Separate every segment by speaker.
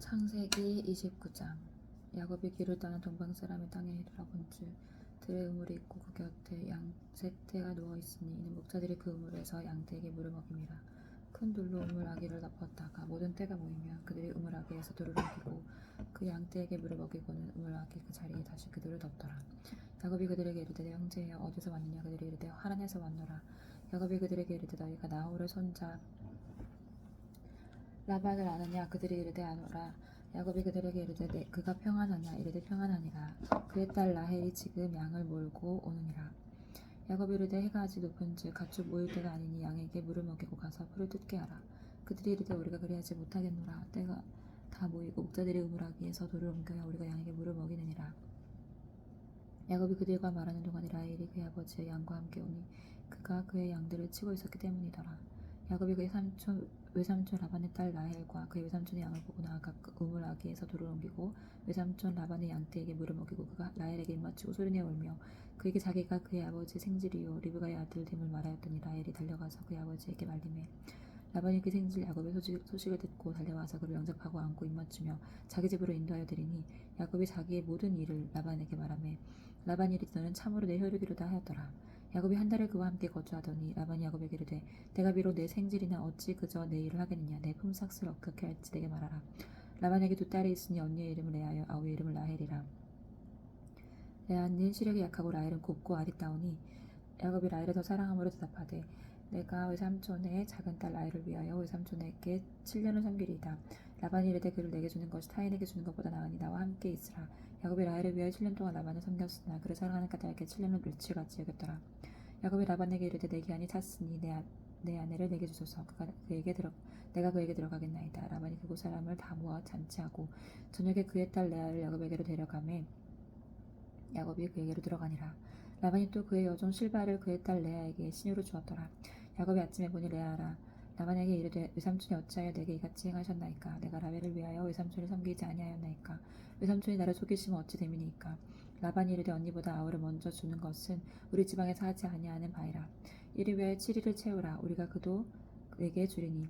Speaker 1: 창세기 29장. 야곱이 길을 떠나 동방 사람의 땅에 이르러 본즉 들의 우물이 있고 그 곁에 양 세 태가 누워 있으니 이는 목자들이 그 우물에서 양떼에게 물을 먹임이라. 큰 돌로 우물 아기를 덮었다가 모든 때가 모이면 그들이 우물 아기에서 돌을 옮기고 그 양떼에게 물을 먹이고는 우물 아기 그 자리에 다시 그들을 덮더라. 야곱이 그들에게 이르되 내 형제여 어디서 왔느냐. 그들이 이르되 하란에서 왔노라. 야곱이 그들에게 이르되 너희가 나홀의 손자 라반을 아느냐. 그들이 이르되 아노라. 야곱이 그들에게 이르되 그가 평안하냐. 이르되 평안하니라. 그의 딸 라헬이 지금 양을 몰고 오느니라. 야곱이 이르되 해가 아직 높은즉 가축 모일 때가 아니니 양에게 물을 먹이고 가서 풀을 뜯게 하라. 그들이 이르되 우리가 그리하지 못하겠노라. 때가 다 모이고 목자들이 우물아기에서 돌을 옮겨야 우리가 양에게 물을 먹이느니라. 야곱이 그들과 말하는 동안에 라헬이 그의 아버지의 양과 함께 오니 그가 그의 양들을 치고 있었기 때문이더라. 야곱이 그의 외삼촌 라반의 딸 라헬과 그의 외삼촌의 양을 보고 나아가 우물 아기에서 돌을 옮기고 외삼촌 라반의 양떼에게 물을 먹이고 그가 라헬에게 입맞추고 소리내어 울며 그에게 자기가 그의 아버지의 생질이요 리브가의 아들 됨을 말하였더니 라헬이 달려가서 그의 아버지에게 말리매 라반이 그 생질 야곱의 소식을 듣고 달려와서 그를 영접하고 안고 입맞추며 자기 집으로 인도하여 드리니 야곱이 자기의 모든 일을 라반에게 말하매 라반이 이르되 너는 참으로 내 혈육이로다 하였더라. 야곱이 한 달을 그와 함께 거주하더니 라반이 야곱에게 이르되 내가 비록 내 생질이나 어찌 그저 내 일을 하겠느냐. 내 품삯을 어떻게 할지 내게 말하라. 라반에게 두 딸이 있으니 언니의 이름을 레아여 아우의 이름을 라헬이라. 레아는 시력이 약하고 라헬은 곱고 아리따우니 야곱이 라헬을 더 사랑함으로 대답하되 내가 외삼촌의 작은 딸 라헬을 위하여 외삼촌에게 7년을 섬기리이다. 라반이 이르되 그를 내게 주는 것이 타인에게 주는 것보다 나으니 나와 함께 있으라. 야곱이 라헬을 위하여 7년 동안 라반을 섬겼으나 그를 사랑하는 까닭에 7년을 멸치같이 여겼더라. 야곱이 라반에게 이르되 내 기한이 찼으니 내 아내를 내게 주소서. 내가 그에게 들어가겠나이다. 라반이 그곳 사람을 다 모아 잔치하고 저녁에 그의 딸 레아를 야곱에게로 데려가매 야곱이 그에게로 들어가니라. 라반이 또 그의 여종 실바를 그의 딸 레아에게 시녀로 주었더라. 야곱이 아침에 보니 레아라. 라반에게 이르되 외삼촌이 어찌하여 내게 이같이 행하셨나이까. 내가 라헬을 위하여 외삼촌을 섬기지 아니하였나이까. 외삼촌이 나를 속이시면 어찌 됨이니까. 라반이 이르되 언니보다 아우를 먼저 주는 것은 우리 지방에서 하지 아니하는 바이라. 이를 위하여 7일을 채우라. 우리가 그도 내게 주리니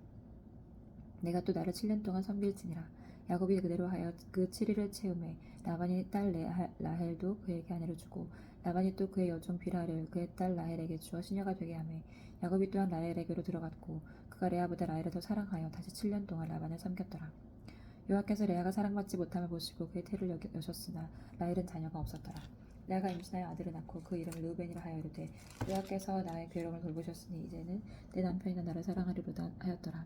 Speaker 1: 내가 또 나를 7년 동안 섬길지니라. 야곱이 그대로 하여 그 7일을 채우매 라반이 딸 라헬도 그에게 아내를 주고 라반이 또 그의 여종 비라를 그의 딸 라헬에게 주어 시녀가 되게 하매 야곱이 또한 라헬에게로 들어갔고 그가 레아보다 라헬을 더 사랑하여 다시 7년 동안 라반을 섬겼더라. 여호와께서 레아가 사랑받지 못함을 보시고 그의 태를 여셨으나 라헬은 자녀가 없었더라. 레아가 임신하여 아들을 낳고 그 이름을 르우벤이라 하여 이르되 여호와께서 나의 괴로움을 돌보셨으니 이제는 내 남편이 나를 사랑하리로다 하였더라.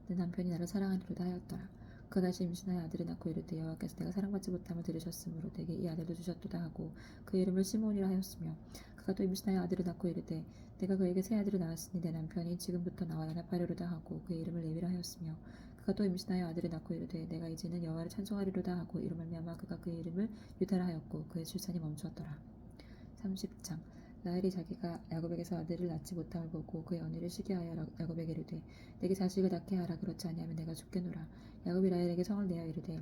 Speaker 1: 내 남편이 나를 사랑하리로다 하였더라. 그가 다시 임신하여 아들을 낳고 이르되 여호와께서 내가 사랑받지 못함을 들으셨으므로 내게 이 아들도 주셨도다 하고 그 이름을 시므온이라 하였으며 그가 또 임신하여 아들을 낳고 이르되 내가 그에게 새 아들을 낳았으니 내 남편이 지금부터 나와 연합하리로다 하고 그 이름을 레위라 하였으며 그가 또 임신하여 아들을 낳고 이르되 내가 이제는 여호와를 찬송하리로다 하고 이로 말미암아 그가 그 이름을 유다라 하였고 그의 출산이 멈추었더라. 30장. 라헬이 자기가 야곱에게서 아들을 낳지 못함을 보고 그의 언니를 시기하여 야곱에게 이르되 내게 자식을 낳게 하라. 그렇지 아니하면 내가 죽겠노라. 야곱이 라헬에게 성을 내어 이르되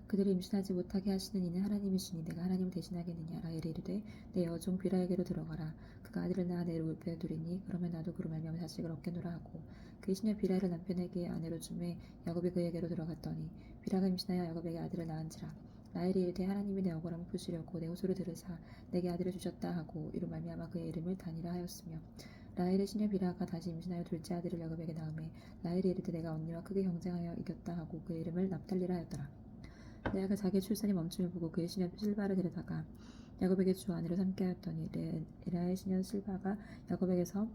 Speaker 1: 그들이 임신하지 못하게 하시는 이는 하나님이시니 내가 하나님을 대신하겠느냐. 라헬이 이르되 내 여종 비라에게로 들어가라. 그가 아들을 낳아 내를 울페에 두리니 그러면 나도 그로 말미암아 자식을 얻겠노라 하고 그의 시녀 비라를 남편에게 아내로 주매 야곱이 그에게로 들어갔더니 비라가 임신하여 야곱에게 아들을 낳은지라. 라헬이 이르되 하나님이 내 억울함을 푸시려고 내 호소를 들으사 내게 아들을 주셨다 하고 이로 말미암아 그의 이름을 다니라 하였으며 라헬의 시녀 비라가 다시 임신하여 둘째 아들을 야곱에게 낳음에 라헬이 이르되 내가 언니와 크게 경쟁하여 이겼다 하고 그의 이름을 납달리라 하였더라. 레아가 자기의 출산이 멈춤을 보고 그의 시녀 실바를 데려다가 야곱에게 주어 아내로 삼게 하였더니 레아의 시녀 실바가 야곱에게서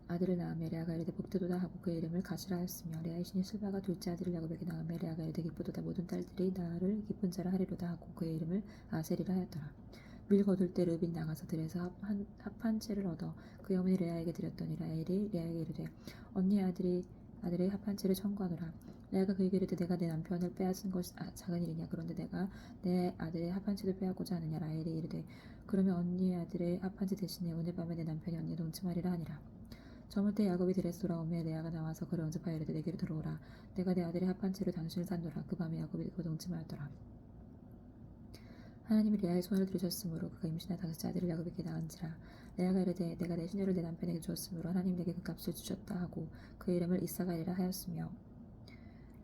Speaker 1: 아들을 낳음에 레아가 이르되 복되도다 하고 그의 이름을 가시라 하였으며 레아의 시녀 실바가 둘째 아들을 야곱에게 낳음에 레아가 이르되 기쁘도다 모든 딸들이 나를 기쁜 자라 하리로다 하고 그의 이름을 아셀이라 하였더라. 밀 거둘 때 르빈이 나가서 들에서 합한 채를 얻어 그의 어머니 레아에게 드렸더니 라헬이 레아에게 이르되 언니의 아들의 합한 채를 청구하노라. 레아가 그에게 이르되 내가 내 남편을 빼앗은 것이 작은 일이냐. 그런데 내가 내 아들의 합한 채도 빼앗고자 하느냐. 라헬이 이르되 그러면 언니의 아들의 합한 채 대신에 오늘 밤에 내 남편이 언니에 동침하리라 하니라. 저물 때 야곱이 들에서 돌아오매 레아가 나와서 그를 언접하여 이르되 내게로 들어오라. 내가 내 아들의 합한 채로 당신을 산노라. 그 밤에 야곱이 그와 동침하였더라. 하나님이 레아의 소원을 들으셨으므로 그가 임신한 다섯째 아들을 야곱에게 낳은지라. 레아가 이르되 내가 내 시녀를 내 남편에게 주었으므로 하나님 내게 그 값을 주셨다 하고 그 이름을 이사가리라 하였으며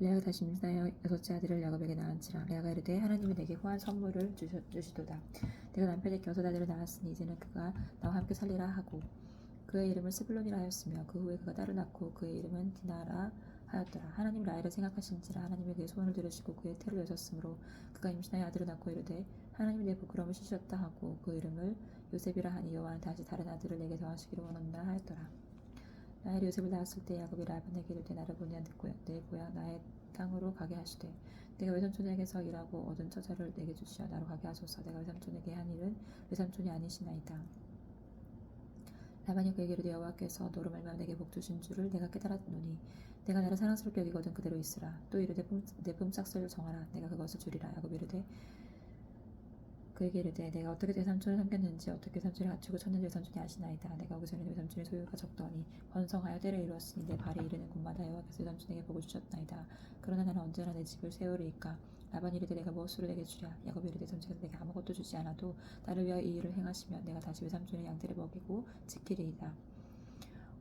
Speaker 1: 레아가 다시 임신하여 여섯째 아들을 야곱에게 낳은지라. 레아가 이르되 하나님이 내게 후한 선물을 주시도다. 내가 남편에게 여섯 아들을 낳았으니 이제는 그가 나와 함께 살리라 하고 그의 이름을 스불론이라 하였으며 그 후에 그가 딸을 낳고 그의 이름은 디나라 하였더라. 하나님 라헬을 생각하신지라. 하나님이 그의 소원을 들으시고 그의 태를 여셨으므로 그가 임신하여 아들을 낳고 이르되 하나님이 내 부끄러움을 씻으셨다 하고 그 이름을 요셉이라 하니 여호와는 다시 다른 아들을 내게 더하시기를 원한다 하였더라. 라헬이 요셉을 낳았을 때 야곱이 라반에게 이르되 나를 보내야 내 고향 나의 땅으로 가게 하시되 내가 외삼촌에게서 일하고 얻은 처자를 내게 주시어 나로 가게 하소서. 내가 외삼촌에게 한 일은 외삼촌이 아니시나이다. 라반이 그에게 이르되 여호와께서 너로 말미암아 내게 복 주신 줄을 내가 깨달았노니 내가 나를 사랑스럽게 여기거든 그대로 있으라. 또 이르되 내 품삯을 정하라. 내가 그것을 주리라. 야곱이 이르되 그에게 이르되 내가 어떻게 외삼촌을 섬겼는지 어떻게 외삼촌을 갖추고 쳤는지 외삼촌이 아시나이다. 내가 오기 전에 외삼촌의 소유가 적더니 번성하여 때를 이루었으니 내 발이 이르는 곳마다 여호와께서 외삼촌에게 복을 주셨나이다. 그러나 나는 언제나 내 집을 세우리이까. 라반이 이르되 내가 무엇으로 내게 주랴. 야곱이 이르되 삼촌께서 내게 아무것도 주지 않아도 나를 위하여 이 일을 행하시면 내가 다시 외삼촌의 양떼를 먹이고 지키리이다.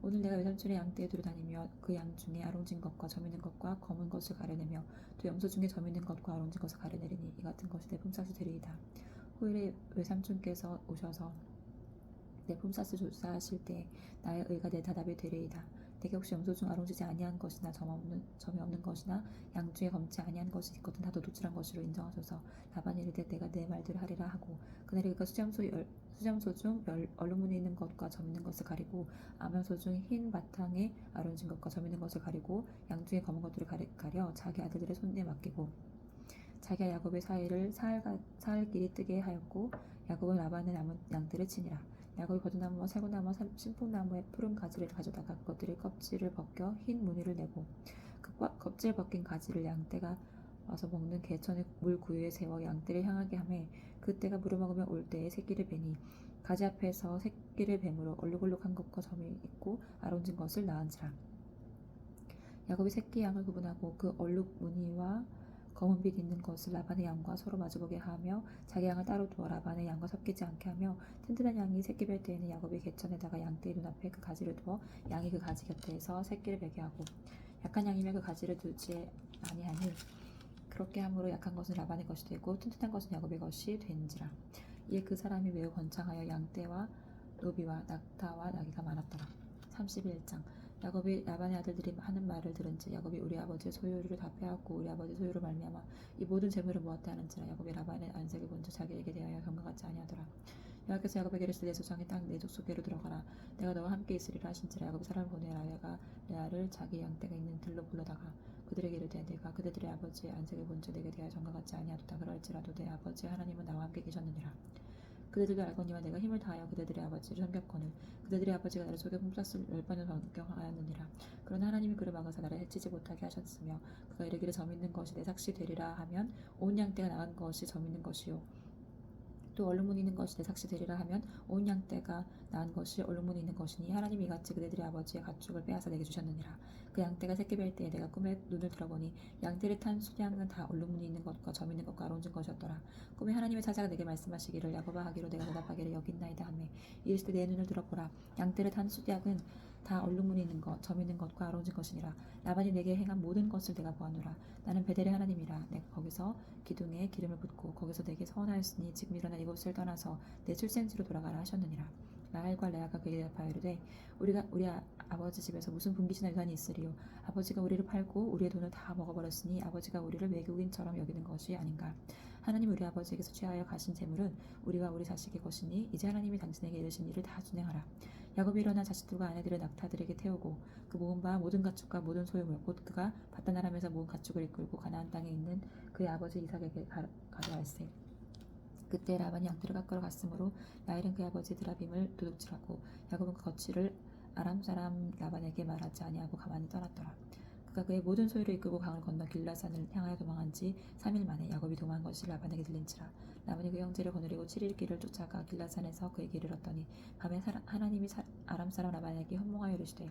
Speaker 1: 오늘 내가 외삼촌의 양떼에 두루다니며 그 양 중에 아롱진 것과 점 있는 것과 검은 것을 가려내며 또 염소 중에 점 있는 것과 아롱진 것을 가려내리니 이 같은 것이 내 품삯이 되리이다. 후일에 외삼촌께서 오셔서 내 품삯을 조사하실 때 나의 의가 내 대답이 되리이다. 내게 혹시 염소 중 아롱지지 아니한 것이나 점이 없는 것이나 양 중에 검지 아니한 것이 있거든 다 도둑질한 것으로 인정하소서. 라반이 이르되 내가 내 말대로 하리라 하고 그날에 그가 수잠소 중 얼룩무늬 있는 것과 점 있는 것을 가리고 암염소 중 흰 바탕에 아롱진 것과 점 있는 것을 가리고 양 중에 검은 것들을 가려 자기 아들들의 손에 맡기고 자기와 야곱의 사이를 사흘 길이 뜨게 하였고 야곱은 라반의 남은 양들을 치니라. 야곱이 버드나무와 살구나무와 신풍나무의 푸른 가지를 가져다가 그것들의 껍질을 벗겨 흰 무늬를 내고 그 껍질 벗긴 가지를 양떼가 와서 먹는 개천의 물 구유에 세워 양떼를 향하게 하매 그떼가 물을 먹으며 올 때에 새끼를 베니 가지 앞에서 새끼를 뱀으로 얼룩얼룩한 것과 점이 있고 아롱진 것을 낳은지라. 야곱이 새끼 양을 구분하고 그 얼룩 무늬와 검은빛 있는 것을 라반의 양과 서로 마주보게 하며 자기 양을 따로 두어 라반의 양과 섞이지 않게 하며 튼튼한 양이 새끼 뵐 때에는 야곱이 개천에다가 양떼의 눈앞에 그 가지를 두어 양이 그 가지 곁에서 새끼를 베게 하고 약한 양이면 그 가지를 두지 아니하니 그렇게 함으로 약한 것은 라반의 것이 되고 튼튼한 것은 야곱의 것이 된지라. 이에 그 사람이 매우 번창하여 양떼와 노비와 낙타와 나귀가 많았더라. 31장 야곱이 라반의 아들들이 하는 말을 들은즉 야곱이 우리 아버지의 소유를 다 빼앗고 우리 아버지의 소유로 말미암아 이 모든 재물을 모았다 하는지라. 야곱이 라반의 안색을 본즉 자기에게 대하여 경과 같지 아니하더라. 여호와께서 야곱에게 이르시되 내 소장의 땅 내 족속에로 들어가라. 내가 너와 함께 있으리라 하신지라. 야곱이 사람을 보내 레아를 자기 양떼가 있는 들로 불러다가 그들에게 이르되 내가 그들의 아버지의 안색을 본즉 내게 대하여 경과 같지 아니하도다. 그럴지라도 내 아버지의 하나님은 나와 함께 계셨느니라. 그들도 알거니와 내가 힘을 다하여 그들의 아버지를 섬겼거늘 그들의 아버지가 나를 속여 품삯을 10번을 변경하였느니라. 그러나 하나님이 그를 막아서 나를 해치지 못하게 하셨으며 그가 이르기를 점 있는 것이 내 삭시 되리라 하면 온 양떼가 낳은 것이 점 있는 것이요 또 얼룩무늬 있는 것이 내 삭시 되리라 하면 온 양떼가 낳은 것이 얼룩무늬 있는 것이니 하나님이 이같이 그들의 아버지의 가축을 빼앗아 내게 주셨느니라. 그 양떼가 새끼 뵐 때에 내가 꿈에 눈을 들어보니 양떼를 탄 수량은 다 얼룩무늬 있는 것과 점 있는 것과 아롱진 것이었더라. 꿈에 하나님의 사자가 내게 말씀하시기를 야곱아 하기로 내가 대답하기를 여기 있나이다 하매 이르시되 내 눈을 들어보라. 양떼를 탄 수량은 다 얼룩무늬 있는 것, 점 있는 것과 아롱진 것이니라. 라반이 내게 행한 모든 것을 내가 보았노라. 나는 베델의 하나님이라. 내가 거기서 기둥에 기름을 붓고 거기서 내게 서원하였으니 지금 일어나 이곳을 떠나서 내 출생지로 돌아가라 하셨느니라. 라헬과 레아가 그에게 대답하여 이르되 우리 아버지 집에서 무슨 분깃이나 유산이 있으리요. 아버지가 우리를 팔고 우리의 돈을 다 먹어버렸으니 아버지가 우리를 외국인처럼 여기는 것이 아닌가. 하나님 우리 아버지에게서 취하여 가신 재물은 우리와 우리 자식의 것이니 이제 하나님이 당신에게 이르신 일을 다 준행하라. 야곱이 일어나 자식들과 아내들을 낙타들에게 태우고 그 모은 바 모든 가축과 모든 소유물 곧 그가 바다나람에서 모은 가축을 이끌고 가나안 땅에 있는 그의 아버지 이삭에게 가져갈세. 그때 라반이 양떼를 깎으러 갔으므로 라헬은 그의 아버지 드라빔을 도둑질하고 야곱은 그 거취를 아람 사람 라반에게 말하지 아니하고 가만히 떠났더라. 그가 그의 모든 소유를 이끌고 강을 건너 길라산을 향하여 도망한 지 3일 만에 야곱이 도망한 것이 라반에게 들린지라. 라반이 그 형제를 거느리고 7일 길을 쫓아가 길라산에서 그에게 이르렀더니 밤에 하나님이 아람 사람 라반에게 현몽하여 이르시되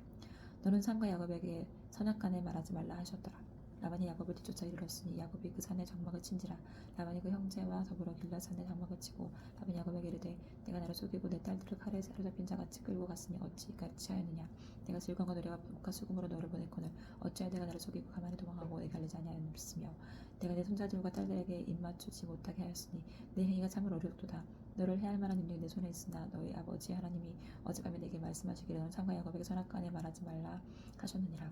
Speaker 1: 너는 삼가 야곱에게 선악간에 말하지 말라 하셨더라. 라반이 야곱을 뒤쫓아 이르렀으니 야곱이 그 산에 장막을 친지라. 라반이 그 형제와 더불어 길앗 산에 장막을 치고 라반이 야곱에게 이르되 내가 나를 속이고 내 딸들을 칼에 사로잡힌 자같이 끌고 갔으니 어찌 이같이 하였느냐. 내가 질관과 노래와 복과 수금으로 너를 보냈거늘 어찌하여 내가 나를 속이고 가만히 도망하고 내게 알리지 아니하였으며 내가 내 손자들과 딸들에게 입맞추지 못하게 하였으니 내 행위가 참으로 어렵도다. 너를 해할 만한 능력이 내 손에 있으나 너희 아버지 하나님이 어젯밤에 내게 말씀하시기를 너는 삼가 야곱에게 선악간에 말하지 말라 하셨느니라.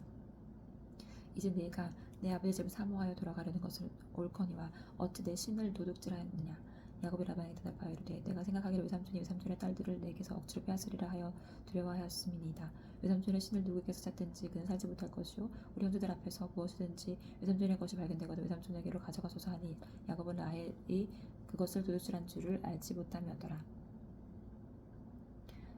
Speaker 1: 이제 네가 내 아버지 집을 사모하여 돌아가려는 것을 옳거니와 어찌 내 신을 도둑질하였느냐. 야곱이 라반에게 대답하여 이르되 내가 생각하기를 외삼촌이 외삼촌의 딸들을 내게서 억지로 빼앗으리라 하여 두려워하였음이니이다. 외삼촌의 신을 누구에게서 찾든지 그는 살지 못할 것이요 우리 형제들 앞에서 무엇이든지 외삼촌의 것이 발견되거든 외삼촌에게로 가져가소서 하니 야곱은 라헬이 그것을 도둑질한 줄을 알지 못하며더라.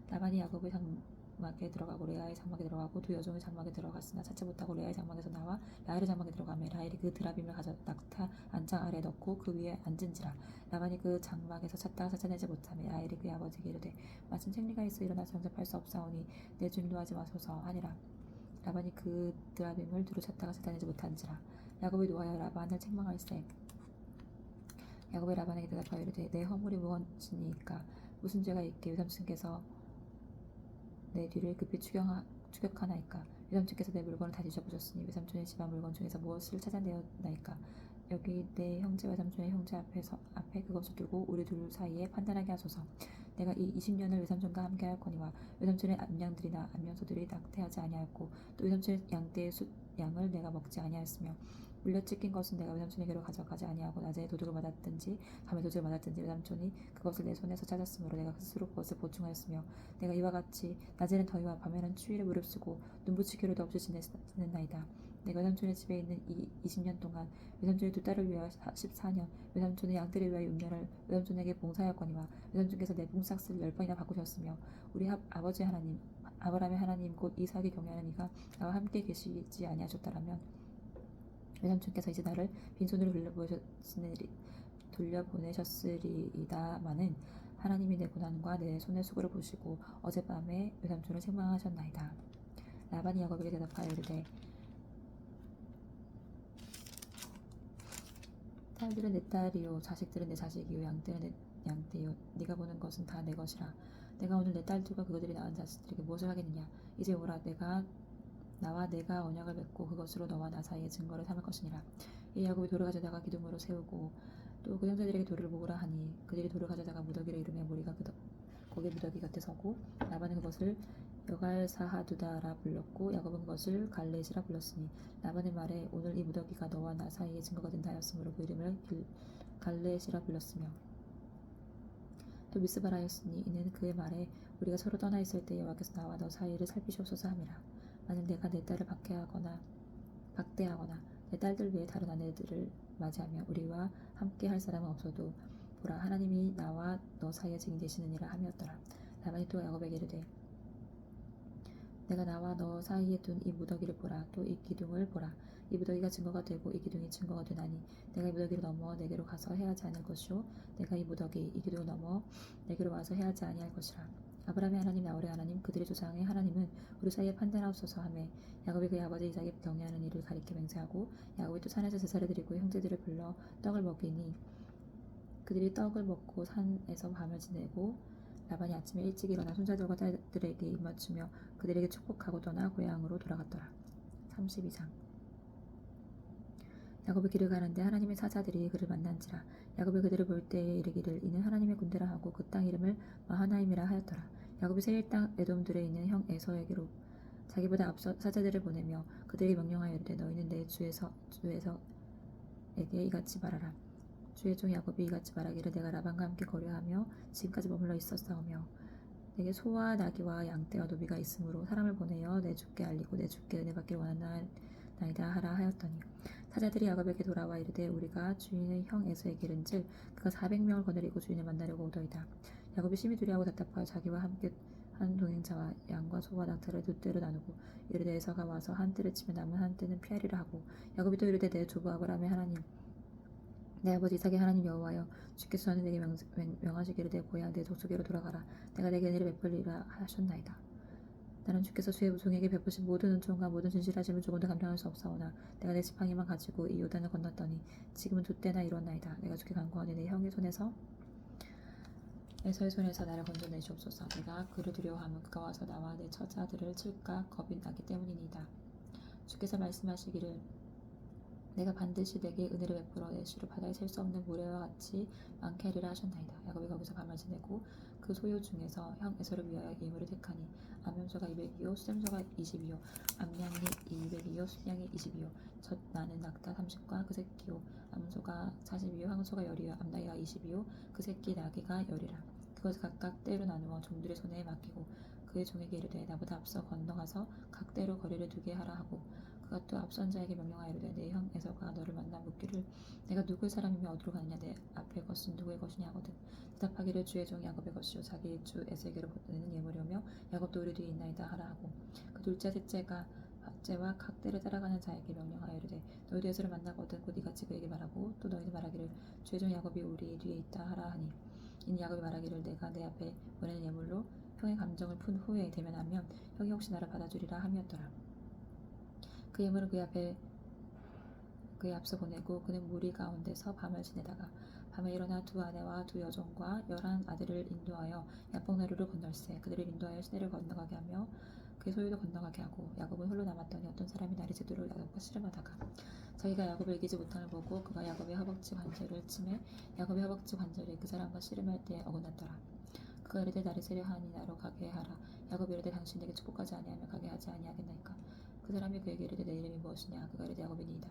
Speaker 1: 라반이 야곱의 장막에 들어가고 레아의 장막에 들어가고 두 여종의 장막에 들어갔으나 찾지 못하고 레아의 장막에서 나와 라헬의 장막에 들어가며 라헬이 그 드라빔을 가져 낙타 안장 아래에 넣고 그 위에 앉은지라. 라반이 그 장막에서 찾다가 찾아내지 못하며 라헬이 그의 아버지에게 이르되 마침 생리가 있어 일어나서 영접할 수 없사오니 내 주님 도하지 마소서 하니라. 라반이 그 드라빔을 두루 찾다가 찾아내지 못한지라. 야곱이 노하여 라반을 책망할세. 야곱이 라반에게 대답하여 이르되 내 허물이 무엇이니까 무슨 죄가 있게 외삼촌께서 내 뒤를 급히 추격하나이까. 외삼촌께서 내 물건을 다 뒤져보셨으니 외삼촌의 집안 물건 중에서 무엇을 찾아내었나이까. 여기 내 형제 외삼촌의 형제 앞에 그것을 두고 우리 둘 사이에 판단하게 하소서. 내가 이 20년을 외삼촌과 함께 하였거니와 외삼촌의 암양들이나 암양소들이 낙태하지 아니하였고 또 외삼촌의 양떼의 양을 내가 먹지 아니하였으며 물려 찢긴 것은 내가 외삼촌에게로 가져가지 아니하고 낮에 도둑을 맞았든지 밤에 도둑을 맞았든지 외삼촌이 그것을 내 손에서 찾았으므로 내가 스스로 그것을 보충하였으며 내가 이와 같이 낮에는 더위와 밤에는 추위를 무릅쓰고 눈부치기로도 없이 지냈나이다. 내가 외삼촌의 집에 있는 이 20년 동안 외삼촌의 두 딸을 위하여 14년 외삼촌의 양들을 위하여 6년을 외삼촌에게 봉사하였거니와 외삼촌께서 내 품삯을 10번이나 바꾸셨으며 우리 아버지 하나님 아브라함의 하나님 곧 이삭이 경외하는 이가 나와 함께 계시지 아니하셨다라면 외삼촌께서 이제 나를 빈손으로 돌려보내셨으리이다마는 하나님이 내 고난과 내 손의 수고를 보시고 어젯밤에 외삼촌을 책망하셨나이다. 라반이 야곱에게 대답하여 이르되 딸들은 내 딸이요 자식들은 내 자식이요 양떼는 내 양떼요 네가 보는 것은 다 내 것이라. 내가 오늘 내 딸들과 그들이 낳은 자식들에게 무엇을 하겠느냐. 이제 오라 나와 내가 언약을 맺고 그것으로 너와 나 사이에 증거를 삼을 것이니라. 이 야곱이 돌을 가져다가 기둥으로 세우고 또 그 형제들에게 돌을 모으라 하니 그들이 돌을 가져다가 무더기를 이루며 무리가 거기 무더기 곁에 서고 라반은 그것을 여갈사하두다라 불렀고 야곱은 그것을 갈렛이라 불렀으니 라반의 말에 오늘 이 무더기가 너와 나 사이에 증거가 된다 하였으므로 그 이름을 갈렛이라 불렀으며 또 미스바라 하였으니 이는 그의 말에 우리가 서로 떠나 있을 때 여호와께서 나와 너 사이를 살피시옵소서 함이라. 만일 내가 내 딸을 박대하거나 내 딸들 외에 다른 아내들을 맞이하며 우리와 함께 할 사람은 없어도 보라 하나님이 나와 너 사이에 증인 되시느니라 함이었더라. 라반이 또 야곱에게 이르되 내가 나와 너 사이에 둔 이 무더기를 보라. 또 이 기둥을 보라. 이 무더기가 증거가 되고 이 기둥이 증거가 되나니 내가 이 무더기를 넘어 내게로 가서 해하지 않을 것이요 내가 이 무더기 이 기둥을 넘어 내게로 와서 해하지 아니할 것이라. 아브라함의 하나님 나홀의 하나님 그들의 조상의 하나님은 우리 사이에 판단하옵소서 하매 야곱이 그의 아버지 이삭이 경외하는 일을 가리켜 맹세하고 야곱이 또 산에서 제사를 드리고 형제들을 불러 떡을 먹이니 그들이 떡을 먹고 산에서 밤을 지내고 라반이 아침에 일찍 일어나 손자들과 딸들에게 입맞추며 그들에게 축복하고 떠나 고향으로 돌아갔더라. 32장. 야곱이 길을 가는데 하나님의 사자들이 그를 만난지라. 야곱이 그들을 볼 때에 이르기를 이는 하나님의 군대라 하고 그 땅 이름을 마하나임이라 하였더라. 야곱이 세일 땅 에돔들에 있는 형 에서에게로 자기보다 앞서 사자들을 보내며 그들에게 명령하여 이르되 너희는 내 주에서에게 이같이 말하라. 주의 종 야곱이 이같이 말하기를 내가 라반과 함께 거류하며 지금까지 머물러 있었사오며 내게 소와 나귀와 양떼와 노비가 있으므로 사람을 보내어 내 주께 알리고 내 주께 은혜 받기를 원하나이다 하라 하였더니 사자들이 야곱에게 돌아와 이르되 우리가 주인의 형 에서에게 이른즉 그가 400명을 거느리고 주인을 만나려고 오더이다. 야곱이 심히 두려워하고 답답하여 자기와 함께 한 동행자와 양과 소와 낙타를 두 떼로 나누고 이르되 에서가 와서 한 떼를 치며 남은 한 떼는 피하리라 하고 야곱이 또 이르되 내 조부 아브라함의 하나님 내 아버지 이삭의 하나님 여호와여 주께서 너는 내게 명하시기를 내 고향 내 족속에로 돌아가라. 내가 내게 은혜를 베풀리라 하셨나이다. 나는 주께서 주의 종에게 베푸신 모든 은총과 모든 진실하심을 조금도 감당할 수 없사오나 내가 내 지팡이만 가지고 이 요단을 건넜더니 지금은 두 때나 이뤘나이다. 내가 주께 간구하니 내 형의 손에서 에서의 손에서 나를 건져내시옵소서. 내가 그를 두려워하면 그가 와서 나와 내 처자들을 칠까 겁이 나기 때문이니이다. 주께서 말씀하시기를 내가 반드시 내게 은혜를 베풀어 내 씨를 바다에 셀 수 없는 모래와 같이 많게 하리라 하셨나이다. 야곱이 거기서 밤을 지내고 그 소유 중에서 형 에서를 위하여 예물을 택하니 암염소가 200이요 수염소가 20이요 암양이 200이요 순양이 20이요 젖 나는 낙타 30과 그 새끼요 암소가 40이요 황소가 10이요 암나귀가 20이요 그 새끼 나귀가 10이라. 그것을 각각 때로 나누어 종들의 손에 맡기고 그의 종에게 이르되 나보다 앞서 건너가서 각 때로 거리를 두게 하라 하고 그가 또 앞선 자에게 명령하여이르되 내 형 에서가 너를 만나 묻기를 내가 누구의 사람이며 어디로 가느냐 내 앞의 것은 누구의 것이냐 하거든 대답하기를 주의 종 야곱의 것이요 자기 주 에서에게로 보내는 예물이오며 야곱도 우리 뒤에 있나이다 하라 하고 그 둘째 셋째와 각 때를 따라가는 자에게 명령하여이르되 너희도 에서를 만나거든 곧 이같이 그에게 말하고 또 너희는 말하기를 주의 종 야곱이 우리 뒤에 있다 하라 하니 이는 야곱이 말하기를 내가 내 앞에 보내는 예물로 형의 감정을 푼 후에 대면하면 형이 혹시 나를 받아주리라 함이었더라. 그 예물을 그의 앞서 보내고 그는 무리 가운데서 밤을 지내다가 밤에 일어나 두 아내와 두 여종과 11 아들을 인도하여 야복나루를 건널세 그들을 인도하여 시내를 건너가게 하며 그의 소유도 건너가게 하고 야곱은 홀로 남았더니 어떤 사람이 나리 제도를 야곱과 씨름하다가 자기가 야곱을 이기지 못함을 보고 그가 야곱의 허벅지 관절을 치매 야곱의 허벅지 관절이 그 사람과 씨름할 때에 어긋났더라. 그가 이르되 나를 세려 하니 나로 가게 하라. 야곱이 이르되 당신 내게 축복하지 아니하며 가게 하지 아니하겠나이까. 그 사람이 그에게 이르되 내 이름이 무엇이냐. 그가 이르되 야곱이니이다.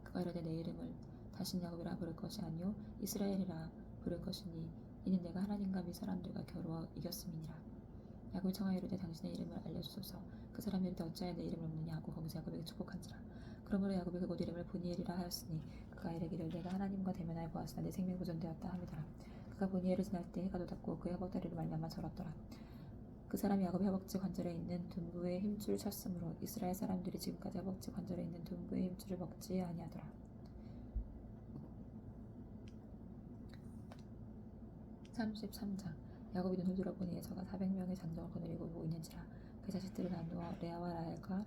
Speaker 1: 그가 이르되 내 이름을 다시는 야곱이라 부를 것이 아니요 이스라엘이라 부를 것이니 이는 내가 하나님과 미 사람들과 겨루어 이겼음이니라. 야곱이 청하여 이르되 당신의 이름을 알려주소서. 그 사람이 이르되 어찌하여 내 이름을 묻느냐 하고 거기서 야곱에게 축복한지라. 그러므로 야곱이 그곳 이름을 보니엘이라 하였으니 그가 이르기를 내가 하나님과 대면하여 보았으나 내 생명이 보존되었다 함이더라. 그가 보니엘을 지날 때 해가 돋았고 그의 허벅다리로 말미암아 절었더라. 그 사람이 야곱의 허벅지 관절에 있는 둔부의 힘줄을 쳤으므로 이스라엘 사람들이 지금까지 허벅지 관절에 있는 둔부의 힘줄을 먹지 아니하더라. 33장 야곱이 눈을 들어보니 에서가 400명의 장정을 거느리고 오고 있는지라. 그 자식들을 나누어 레아와 라헬과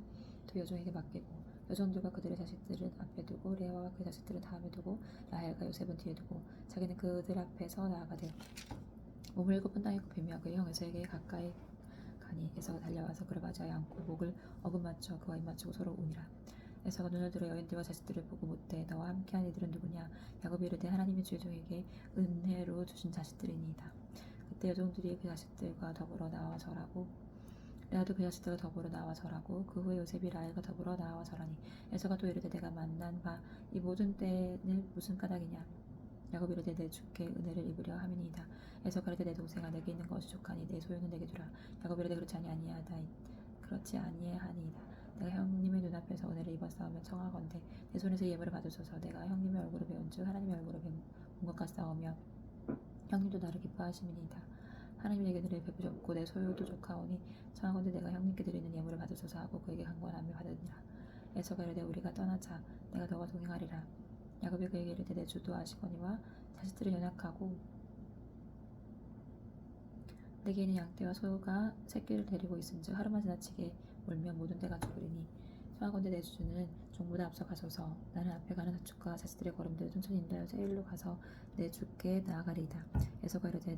Speaker 1: 두 여종에게 맡기고 여종들과 그들의 자식들은 앞에 두고 레아와 그 자식들은 다음에 두고 라헬과 요셉은 뒤에 두고 자기는 그들 앞에서 나아가되 몸을 7번 땅에 굽히며 그의 형 에서에게 가까이 가니 에서가 달려와서 그를 맞이하여 안고 목을 어긋맞춰 그와 입맞추고 서로 우니라. 에서가 눈을 들어 여인들과 자식들을 보고 묻되 너와 함께한 이들은 누구냐. 야곱이 이르되 하나님이 주의 종에게 은혜로 주신 자식들이니이다. 그때 여종들이 그 자식들과 더불어 나와 절하고 레아도 그 자식들과 더불어 나와 절하고 그 후에 요셉이 라헬과 더불어 나와 절하니 에서가 또 이르되 내가 만난 바 이 모든 때는 무슨 까닭이냐. 야곱이 이르되 내 주께 은혜를 입으려 함이니이다. 에서가 이르되 내 동생아 내게 있는 것이 족하니 내 소유는 내게 주라. 야곱이 이르되 그렇지 아니하니이다. 내가 형님의 눈앞에서 은혜를 입었사오며 청하건대 내 손에서 예물을 받으소서. 내가 형님의 얼굴을 배운즉 하나님의 얼굴을 본 것 같사오며 형님도 나를 기뻐하심이니이다. 하나님이 내게 은혜를 베푸셨고 내 소유도 족하오니 청하건대 내가 형님께 드리는 예물을 받으소서 하고 그에게 간구하며 받으니라. 에서가 이르되 우리가 떠나자. 내가 너와 동행하리라. 야곱이 그에게 이르되 내 주도 아시거니와 자식들은 연약하고 내게 있는 양떼와 소가 새끼를 데리고 있은즉 하루만 지나치게 몰면 모든 때가 죽으리니 청하건대 내 주는 종보다 앞서 가소서. 나는 앞에 가는 사축과 자식들의 걸음들을 천천히 인도하여 세일로 가서 내 주께 나아가리이다. 에서가 이르되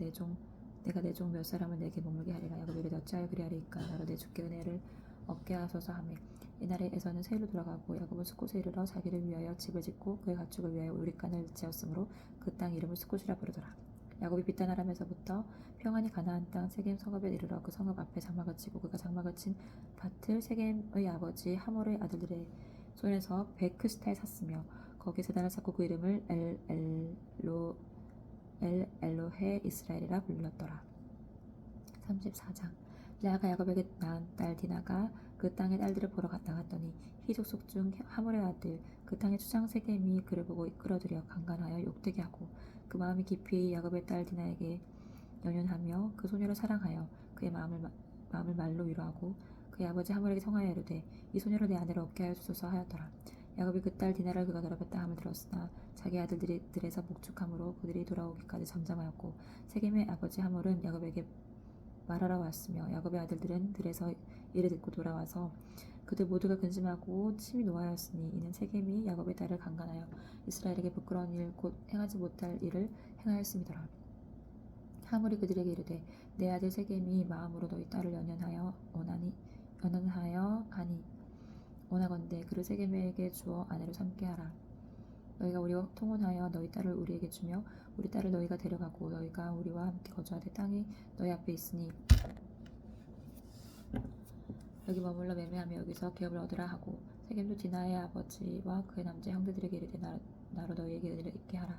Speaker 1: 내가 내 종 몇 사람을 내게 머물게 하리라. 야곱이 이르되 어찌하여 그리하리이까. 나로 내 주께 은혜를 얻게 하소서 하매 이날에 에서는 세일로 돌아가고 야곱은 수콧에 이르러 자기를 위하여 집을 짓고 그의 가축을 위하여 우릿간을 지었으므로 그 땅 이름을 수콧이라 부르더라. 야곱이 빛단 아람에서부터 평안히 가나안 땅 세겜 성읍에 이르러 그 성읍 앞에 장막을 치고 그가 장막을 친 밭을 세겜의 아버지 하몰의 아들들의 손에서 베크시타에 샀으며 거기에 제단을 쌓고 그 이름을 엘로헤 이스라엘이라 불렀더라. 34장 레아가 야곱에게 낳은 딸 디나가 그 땅의 딸들을 보러 나갔더니 히 족속 중 하몰의 아들 그 땅의 추장 세겜이 그를 보고 이끌어들여 강간하여 욕되게 하고 그 마음이 깊이 야곱의 딸 디나에게 연연하며 그 소녀를 사랑하여 그의 마음을 말로 위로하고 그의 아버지 하몰에게 청하여 이르되 이 소녀를 내 아내로 얻게 하여 주소서 하였더라. 야곱이 그 딸 디나를 그가 더럽혔다 함을 들었으나 자기 아들들에서 목축함으로 그들이 돌아오기까지 잠잠하였고 세겜의 아버지 하몰은 야곱에게 말하러 왔으며 야곱의 아들들은 들에서 이를 듣고 돌아와서 그들 모두가 근심하고 침이 노하였으니 이는 세겜이 야곱의 딸을 강간하여 이스라엘에게 부끄러운 일 곧 행하지 못할 일을 행하였음이더라. 하물이 그들에게 이르되 내 아들 세겜이 마음으로 너희 딸을 연연하여 하니 원하건대 그를 세겜에게 주어 아내로 삼게 하라. 너희가 우리와 통혼하여 너희 딸을 우리에게 주며 우리 딸을 너희가 데려가고 너희가 우리와 함께 거주하되 땅이 너희 앞에 있으니 여기 머물러 매매하며 여기서 기업을 얻으라 하고 세겜도 디나의 아버지와 그의 남자 형제들에게 이르되 나로 너희에게 이르게 하라.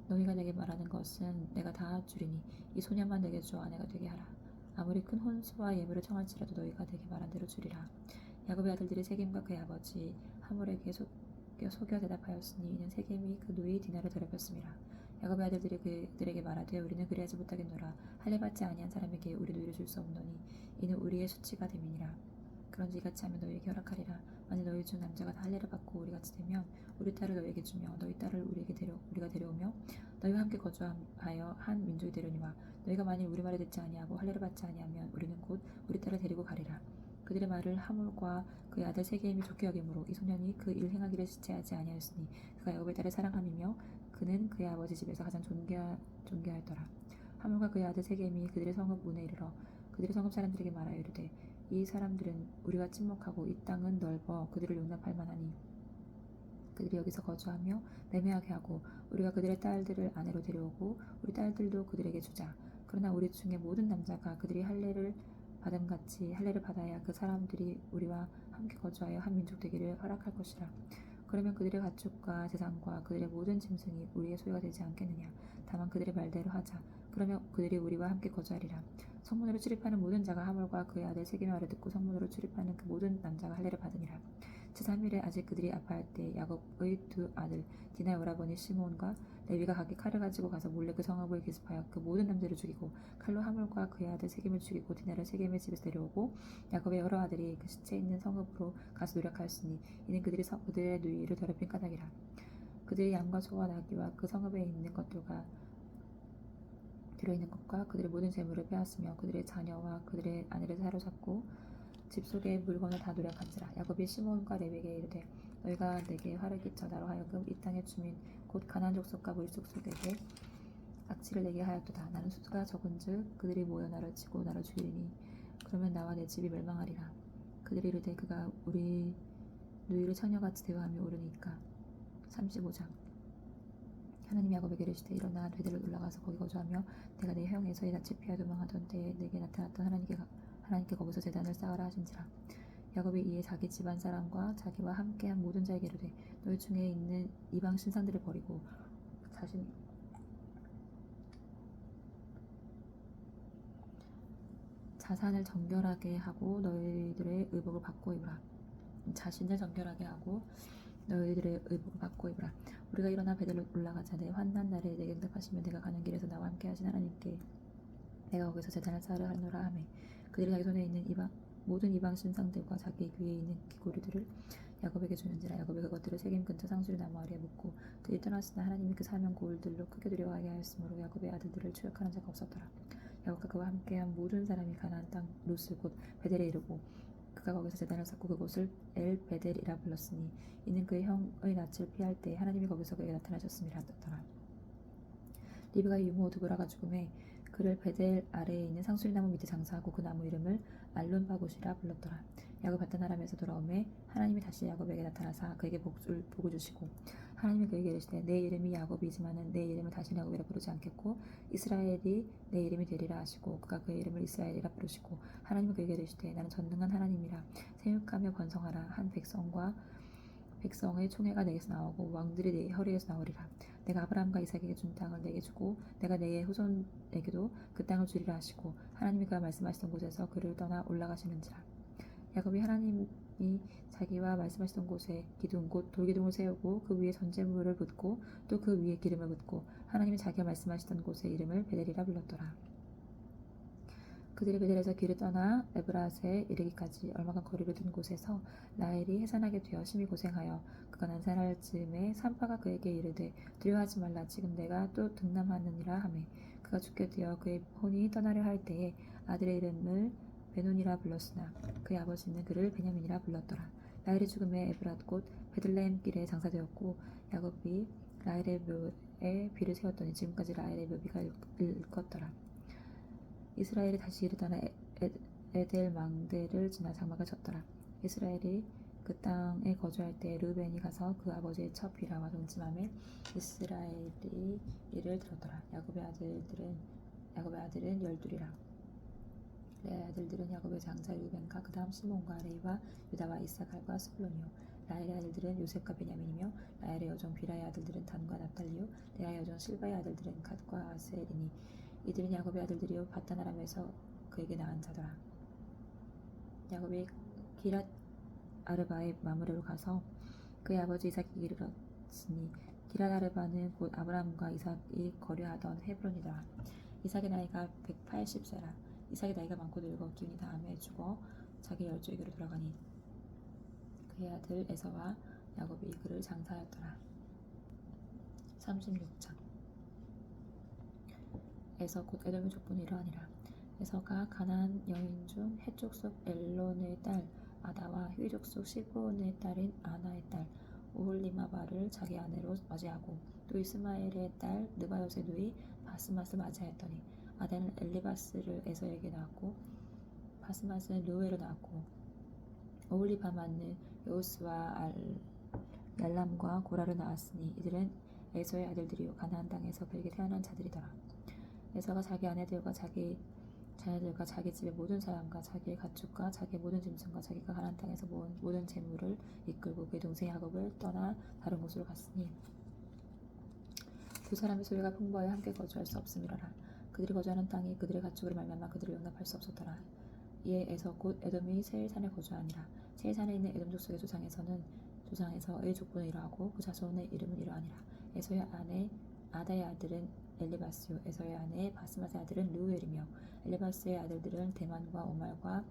Speaker 1: 너희가 내게 말하는 것은 내가 다 주리니 이 소년만 내게 주어 아내가 되게 하라. 아무리 큰 혼수와 예물을 청할지라도 너희가 내게 말한 대로 주리라. 야곱의 아들들이 세겜과 그의 아버지 하몰에게 속여 대답하였으니 이는 세겜이 그 누이 디나를 더럽혔음이라. 야곱의 아들들이 그들에게 말하되 우리는 그리하지 못하겠노라. 할례 받지 아니한 사람에게 우리 누이를 줄 수 없노니 이는 우리의 수치가 됨이니라. 그런지 이같이 하면 너희에게 허락하리라. 만일 너희 중 남자가 다 할례를 받고 우리같이 되면 우리 딸을 너희에게 주며 너희 딸을 우리가 데려오며 너희와 함께 거주하여 한 민족이 되려니와 너희가 만일 우리 말을 듣지 아니하고 할례를 받지 아니하면 우리는 곧 우리 딸을 데리고 가리라. 그들의 말을 하몰과 그의 아들 세겜이 좋게 여김으로 이 소년이 그 일 행하기를 지체하지 아니하였으니 그가 야곱의 딸을 사랑함이며 그는 그의 아버지 집에서 가장 존귀하였더라. 하몰과 그의 아들 세겜이 그들의 성읍 문에 이르러 그들의 성읍 사람들에게 말하여 이르되 이 사람들은 우리와 친목하고 이 땅은 넓어 그들을 용납할 만하니 그들이 여기서 거주하며 매매하게 하고 우리가 그들의 딸들을 아내로 데려오고 우리 딸들도 그들에게 주자. 그러나 우리 중에 모든 남자가 그들이 할례를 받음같이 할례를 받아야 그 사람들이 우리와 함께 거주하여 한 민족 되기를 허락할 것이라. 그러면 그들의 가축과 재산과 그들의 모든 짐승이 우리의 소유가 되지 않겠느냐. 다만 그들의 말대로 하자. 그러면 그들이 우리와 함께 거주하리라. 성문으로 출입하는 모든 자가 하몰과 그의 아들 세겜의 말을 듣고 성문으로 출입하는 그 모든 남자가 할례를 받으니라. 제3일에 아직 그들이 아파할 때 야곱의 두 아들 디나의 오라버니 시몬과 레위가 각기 칼을 가지고 가서 몰래 그 성읍을 기습하여 그 모든 남자를 죽이고 칼로 하몰과 그의 아들 세겜을 죽이고 디나를 세겜의 집에서 데려오고 야곱의 여러 아들이 그 시체 있는 성읍으로 가서 노력하였으니 이는 그들의 누이를 더럽힌 까닭이라. 그들의 양과 소와 나귀와 그 성읍에 있는 것들과 들어있는 것과 그들의 모든 재물을 빼앗으며 그들의 자녀와 그들의 아내를 사로잡고 집 속의 물건을 다 노력한지라. 야곱이 시몬과 레위에게 이르되 너희가 내게 화를 끼쳐 나로 하여금 이 땅의 주민 곧 가나안 족속과 물족속에게 악취를 내게 하였도다. 나는 수가 적은즉 그들이 모여 나를 치고 나를 죽이리니 그러면 나와 내 집이 멸망하리라. 그들이 이르되 그가 우리 누이를 처녀같이 대우하며 오르니까. 35장. 하나님이 야곱에게 이르시되 일어나 베델로 올라가서 거기 거주하며 내가 내 형 에서의 낯을 피하여 도망하던 때에 내게 나타났던 하나님께 거기서 제단을 쌓으라 하신지라. 야곱이 이에 자기 집안 사람과 자기와 함께한 모든 자에게 이르되 너희 중에 있는 이방 신상들을 버리고 자신을 정결하게 하고 너희들의 의복을 바꿔 입으라. 자신을 정결하게 하고 너희들의 의복을 바꿔 입으라. 우리가 일어나 베델로 올라가자. 내 환난 날에 내게 응답하시며 내가 가는 길에서 나와 함께 하신 하나님께 내가 거기서 제단을 쌓으려 하노라 하매 그들이 자기 손에 있는 모든 이방 신상들과 자기 귀에 있는 귀고리들을 야곱에게 주는지라. 야곱이 그것들을 세겜 근처 상수리 나무 아래에 묻고 그들이 떠났으나 하나님이 그 사명 고울들로 크게 두려워하게 하였으므로 야곱의 아들들을 추격하는 자가 없었더라. 야곱과 그와 함께한 모든 사람이 가나안 땅 루스 곧 베델에 이르고 그가 거기서 제단을 쌓고 그곳을 엘 베델이라 불렀으니 이는 그의 형의 낯을 피할 때 하나님이 거기서 그에게 나타나셨음이라 하더라. 리브가의 유모 드보라가 죽음에 그를 베델 아래에 있는 상수리나무 밑에 장사하고 그 나무 이름을 알론바굿이라 불렀더라. 야곱 바다나람에서 돌아오매 하나님이 다시 야곱에게 나타나사 그에게 복을 주시고 하나님이 그에게 이르시되 내 이름이 야곱이지만은 내 이름을 다시는 야곱이라 부르지 않겠고 이스라엘이 내 이름이 되리라 하시고 그가 그의 이름을 이스라엘이라 부르시고 하나님이 그에게 이르시되 나는 전능한 하나님이라 생육하며 번성하라. 한 백성의 총회가 내게서 나오고 왕들이 내 허리에서 나오리라. 내가 아브라함과 이삭에게 준 땅을 내게 주고 내가 내 후손에게도 그 땅을 주리라 하시고 하나님이 그가 말씀하시던 곳에서 그를 떠나 올라가시는지라. 야곱이 하나님이 자기와 말씀하시던 곳에 기둥 곧 돌기둥을 세우고 그 위에 전제물을 붓고 또 그 위에 기름을 붓고 하나님이 자기가 말씀하시던 곳의 이름을 베델이라 불렀더라. 그들이 베델에서 길을 떠나 에브라스에 이르기까지 얼마간 거리를 둔 곳에서 라헬이 해산하게 되어 심히 고생하여 그가 난산할 즈음에 산파가 그에게 이르되 두려워하지 말라. 지금 내가 또 등남하느니라 하매 그가 죽게 되어 그의 혼이 떠나려 할 때에 아들의 이름을 베논이라 불렀으나 그의 아버지는 그를 베냐민이라 불렀더라. 라헬의 죽음에 에브랏 곧 베들레헴 길에 장사되었고 야곱이 라헬의 묘에 비를 세웠더니 지금까지 라헬의 묘비가 일컫더라. 이스라엘이 다시 이르다나 에델 망대를 지나 장막을 쳤더라. 이스라엘이 그 땅에 거주할 때 르우벤이 가서 그 아버지의 첫 비라와 동침함에 이스라엘이 이를 들었더라. 야곱의 아들은 열둘이라. 레아의 아들들은 야곱의 장자 르우벤과 그 다음 시몬과 레위와 유다와 이사갈과 스불론이요. 라헬의 아들들은 요셉과 베냐민이며 라헬의 여종 비라의 아들들은 단과 납달리요. 레아의 여종 실바의 아들들은 갓과 아셀이니 이들은 야곱의 아들들이요 바단 아람에서 그에게 낳은 자더라. 야곱이 기랏 아르바의 마므레로 가서 그의 아버지 이삭이 이르렀으니 기랏 아르바는 곧 아브라함과 이삭이 거류하던 헤브론이더라. 이삭의 나이가 180세라. 이삭의 나이가 많고 늙어 기운이 다함에 죽어 자기 열조에게로 돌아가니 그의 아들 에서와 야곱이 그를 장사하였더라. 36장. 에서 곧 에돔의 족보는 이러하니라. 에서가 가나안 여인 중 해족속 엘론의 딸 아다와 휘족속 시브온의 딸인 아나의 딸 오홀리마바를 자기 아내로 맞이하고 또 이스마엘의 딸 느바요의 누이 바스맛을 맞이하였더니 아다는 엘리바스를 에서에게 낳았고 바스맛은 르우엘을 낳았고 오홀리바마는 여우스와 얄람과 고라를 낳았으니 이들은 에서의 아들들이요 가나안 땅에서 그에게 태어난 자들이더라. 에서가 자기 아내들과 자기 자녀들과 자기 집의 모든 사람과 자기의 가축과 자기의 모든 짐승과 자기가 가나안 땅에서 모은 모든 재물을 이끌고 그의 동생 야곱을 떠나 다른 곳으로 갔으니 두 사람의 소유가 풍부하여 함께 거주할 수 없음이로라. 그들이 거주하는 땅이 그들의 가축으로 말미암아 그들을 용납할 수 없었더라. 이에 에서 곧 에돔이 세일산에 거주하니라. 세일산에 있는 에돔 족속의 조상에서의 족보는 이러하고 그 자손의 이름은 이러하니라. 에서의 아내 아다의 아들은 엘리바스요. 에서의 아내 바스맛의 아들은 르우엘이며 엘리바스의 아들들은 대만과 오말과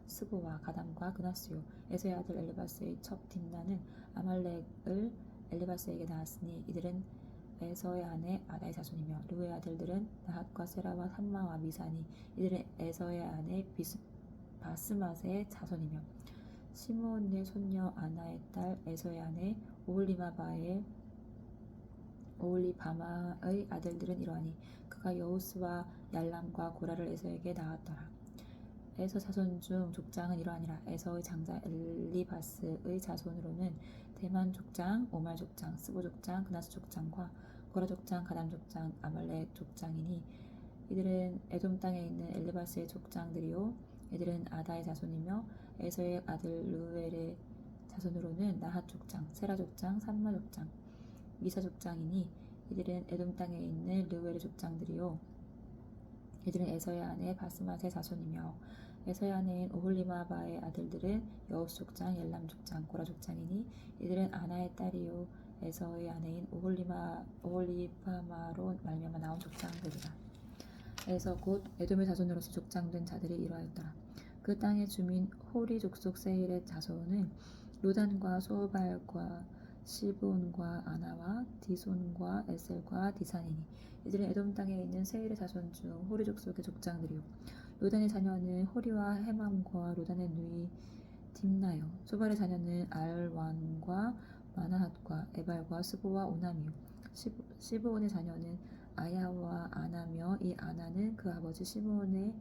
Speaker 1: 스보와 가담과 그나스요. 에서의 아들 엘리바스의 첩 딥나는 아말렉을 엘리바스에게 낳았으니 이들은 에서의 아내 아다의 자손이며 르우의 아들들은 나핫과 세라와 삼마와 미사니 이들은 에서의 아내 바스맛의 자손이며 시므온의 손녀 아나의 딸 에서의 아내 오홀리바마의 아들들은 이러하니 그가 여우스와 얄람과 고라를 에서에게 낳았더라. 에서 자손 중 족장은 이러하니라. 에서의 장자 엘리바스의 자손으로는 대만 족장, 오말 족장, 스보 족장, 그나스 족장과 고라 족장, 가담 족장, 아말렉 족장이니 이들은 에돔 땅에 있는 엘리바스의 족장들이요 이들은 아다의 자손이며 에서의 아들 르우엘의 자손으로는 나핫 족장, 세라 족장, 삼마 족장, 미사 족장이니 이들은 에돔 땅에 있는 르우엘의 족장들이요 이들은 에서의 아내 바스맛의 자손이며 에서의 아내인 오홀리바마의 아들들은 여우스 족장, 얄람 족장, 고라 족장이니 이들은 아나의 딸이요 에서의 아내인 오홀리바마로 말미암아 나온 족장들이라. 에서 곧 에돔의 자손으로서 족장된 자들이 이러하였더라. 그 땅의 주민 호리 족속 세일의 자손은 로단과 소발과 시브온과 아나와 디손과 에셀과 디산이니 이들은 에돔 땅에 있는 세일의 자손 중 호리 족속의 족장들이요 로단의 자녀는 호리와 헤맘과 로단의 누이 딥나요 소발의 자녀는 알완과 마나핫과 에발과 스보와 오남이요 시브온의 자녀는 아야와 아나며 이 아나는 그 아버지 시브온의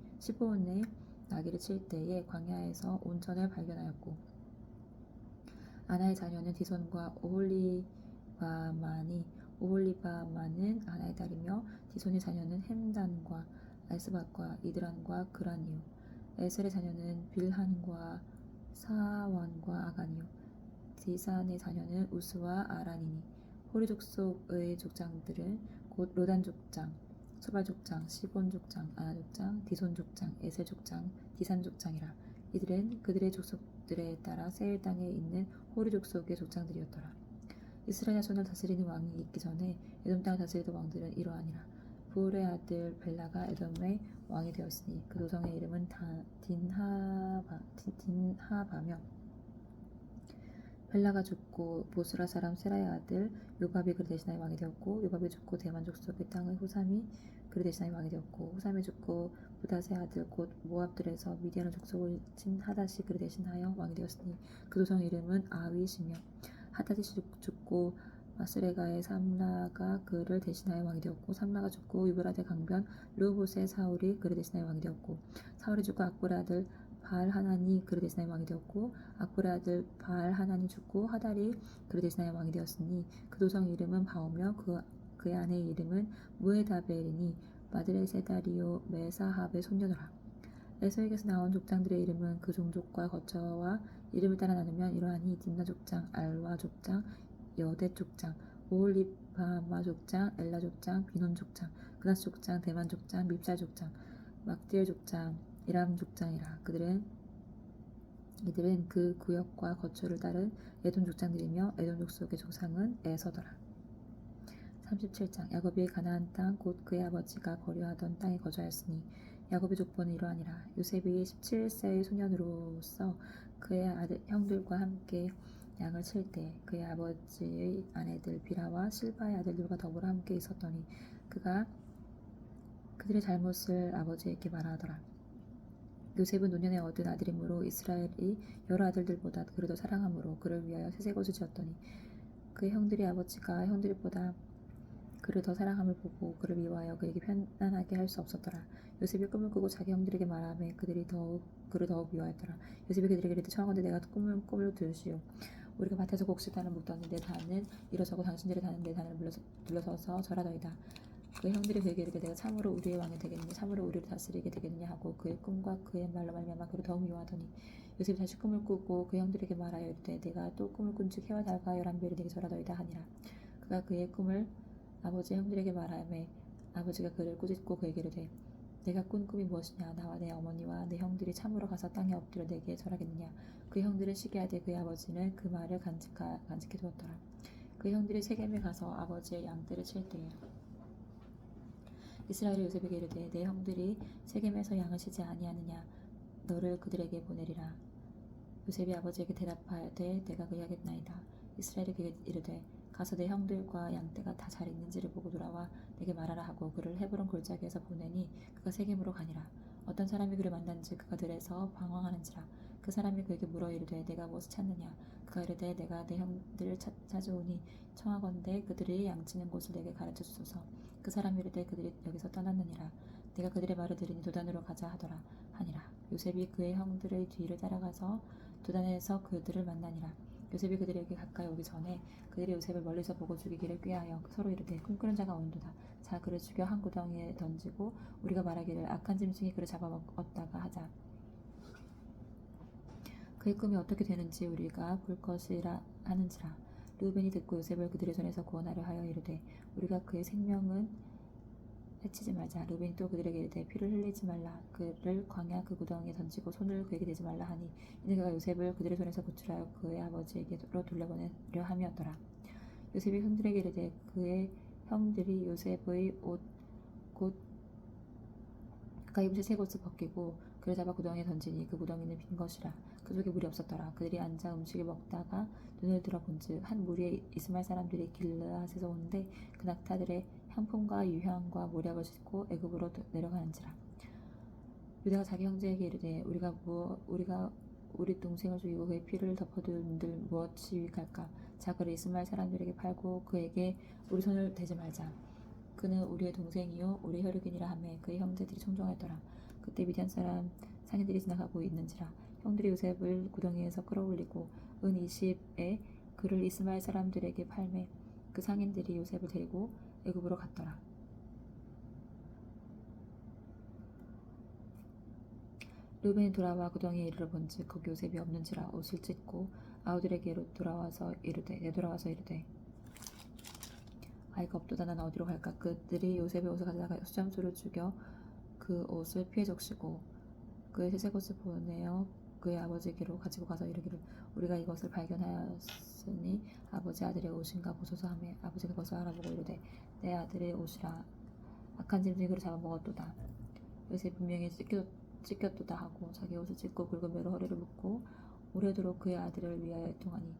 Speaker 1: 나귀를 칠 때에 광야에서 온천을 발견하였고 아나의 자녀는 디손과 오홀리바마니 오홀리바마는 아나의 딸이며 디손의 자녀는 햄단과 알스밧과 이드란과 그란이요 에셀의 자녀는 빌한과 사완과 아간이요 디산의 자녀는 우스와 아란이니 호리 족속의 족장들은 곧 로단 족장, 소발 족장, 시본 족장, 아나 족장, 디손 족장, 에셀 족장, 디산 족장이라. 이들은 그들의 족속들에 따라 세일 땅에 있는 호리 족속의 족장들이었더라. 이스라엘 자손을 다스리는 왕이 있기 전에 에돔 땅을 다스리던 왕들은 이러하니라. 부올의 아들 벨라가 에돔의 왕이 되었으니 그 도성의 이름은 딘하바며 벨라가 죽고 보스라 사람 세라의 아들 요밥이 그를 대신하여 왕이 되었고 요밥이 죽고 대만 족속의 땅의 호삼이 그를 대신하여 왕이 되었고 호삼이 죽고 부닷의 아들 곧 모압들에서 미디안의 족속을 친 하닷이 그를 대신하여 왕이 되었으니 그 도성 이름은 아윗이며 하닷이 죽고 마스레가의 삼라가 그를 대신하여 왕이 되었고 삼라가 죽고 유브라데 강변 르호봇의 사울이 그를 대신하여 왕이 되었고 사울이 죽고 악볼의 아들 바알 하난이 그를 대신하여 왕이 되었고 악볼의 아들 바알 하난이 죽고 하달이 그를 대신하여 왕이 되었으니 그 도성 이름은 바오며 그의 아내의 이름은 무에다벨이니 마드레세다리오 메사합의 손녀더라. 에서에게서 나온 족장들의 이름은 그 종족과 거처와 이름을 따라 나누면 이러하니 딥나 족장, 알와 족장, 여대 족장, 오홀리바마 족장, 엘라 족장, 비논 족장, 그나스 족장, 대만 족장, 밉살 족장, 막디엘 족장, 이람 족장이라. 이들은 그 구역과 거처를 따른 에돔 족장들이며 에돔 족속의 조상은 에서더라. 37장 야곱이 가나안 땅 곧 그의 아버지가 거류하던 땅에 거주하였으니 야곱의 족보는 이러하니라. 요셉이 17세의 소년으로서 그의 형들과 함께 양을 칠 때 그의 아버지의 아내들 비라와 실바의 아들들과 더불어 함께 있었더니 그가 그들의 잘못을 아버지에게 말하더라. 요셉은 노년에 얻은 아들이므로 이스라엘이 여러 아들들보다 그를 더 사랑하므로 그를 위하여 셋의 곳을 지었더니 그의 형들이 아버지가 형들보다 그를 더 사랑함을 보고 그를 미워하여 그에게 편안하게 할 수 없었더라. 요셉이 꿈을 꾸고 자기 형들에게 말하매 그들이 그를 더욱 미워하였더라. 요셉이 그들에게 이르되 청하건대 내가 꿈을 들으시오. 우리가 밭에서 곡식단을 묶더니 내 단은 일어서고 당신들의 단은 내 단을 둘러서서 절하더이다. 그의 형들이 그에게 이르되 내가 참으로 우리의 왕이 되겠느냐 참으로 우리를 다스리게 되겠느냐 하고 그의 꿈과 그의 말로 말미암아 그를 더욱 미워하더니 요셉이 다시 꿈을 꾸고 그의 형들에게 말하여 이르되 내가 또 꿈을 꾼즉 해와 달과 11별이 내게 절하더이다 하니라. 그가 그의 꿈을 아버지의 형들에게 말하매 아버지가 그를 꾸짖고 그에게 이르되 내가 꾼 꿈이 무엇이냐 나와 내 어머니와 내 형들이 참으로 가서 땅에 엎드려 내게 절하겠느냐. 그의 형들은 시기하되 그의 아버지는 그 말을 간직해 두었더라. 그의 형들이 세겜에 가서 아버지의 양떼를 칠 때에 이스라엘이 요셉에게 이르되 내 형들이 세겜에서 양을 치지 아니하느냐 너를 그들에게 보내리라. 요셉이 아버지에게 대답하되 내가 그리하겠나이다. 이스라엘이 그에게 이르되 가서 내 형들과 양떼가 다 잘 있는지를 보고 돌아와 내게 말하라 하고 그를 헤브론 골짜기에서 보내니 그가 세겜으로 가니라. 어떤 사람이 그를 만난즉 그가 들에서 방황하는지라. 그 사람이 그에게 물어 이르되 내가 무엇을 찾느냐. 그가 이르되 내가 내 형들을 찾아오니 청하건대 그들이 양치는 곳을 내게 가르쳐 주소서. 그 사람이 이르되 그들이 여기서 떠났느니라. 내가 그들의 말을 들으니 도단으로 가자 하더라 하니라. 요셉이 그의 형들의 뒤를 따라가서 도단에서 그들을 만나니라. 요셉이 그들에게 가까이 오기 전에 그들이 요셉을 멀리서 보고 죽이기를 꾀하여 서로 이르되 꿈꾸는 자가 온도다. 자 그를 죽여 한 구덩이에 던지고 우리가 말하기를 악한 짐승이 그를 잡아먹었다가 하자. 그의 꿈이 어떻게 되는지 우리가 볼 것이라 하는지라. 르우벤이 듣고 요셉을 그들의 손에서 구원하려 하여 이르되 우리가 그의 생명은 해치지 말자. 르우벤이 또 그들에게 이르되 피를 흘리지 말라. 그를 광야 그 구덩이에 던지고 손을 그에게 대지 말라 하니 이는 그가 요셉을 그들의 손에서 구출하여 그의 아버지에게로 돌려보내려 함이었더라. 요셉이 형들에게 이르되 그의 형들이 요셉의 옷 곧 그가 입은 새 옷을 벗기고 그를 잡아 구덩이에 던지니 그 구덩이는 빈 것이라. 그 속에 물이 없었더라. 그들이 앉아 음식을 먹다가 눈을 들어 본즉 한 무리의 이스마엘 사람들이 길르앗에서 오는데 그 낙타들의 향품과 유향과 모략을 싣고 애굽으로 내려가는지라. 유다가 자기 형제에게 이르되 우리가 우리 동생을 죽이고 그의 피를 덮어둔들 무엇이 유익할까. 자 그를 이스마엘 사람들에게 팔고 그에게 우리 손을 대지 말자. 그는 우리의 동생이요 우리의 혈육이니라 하매 그의 형제들이 청종하였더라. 그때 미디안 사람 상인들이 지나가고 있는지라. 형들이 요셉을 구덩이에서 끌어올리고 은 20에 그를 이스마엘 사람들에게 팔매 그 상인들이 요셉을 데리고 애굽으로 갔더라. 르우벤이 돌아와 구덩이에 이르러 본즉 거기 요셉이 없는지라. 옷을 찢고 아우들에게로 되돌아와서 이르되 아이가 없도다. 나는 어디로 갈까. 그들이 요셉의 옷을 가져다가 수장소를 죽여 그 옷을 피해 적시고 그의 셋의 옷을 보내어 그의 아버지에게로 가지고 가서 이르기를 우리가 이것을 발견하였으니 아버지 아들의 옷인가 보소서 하매 아버지가 그것을 알아보고 이르되 내 아들의 옷이라. 악한 짐승이 그를 잡아먹었도다. 요셉이 분명히 찢겼도다 하고 자기 옷을 찢고 굵은 배로 허리를 묶고 오래도록 그의 아들을 위하여 애통하니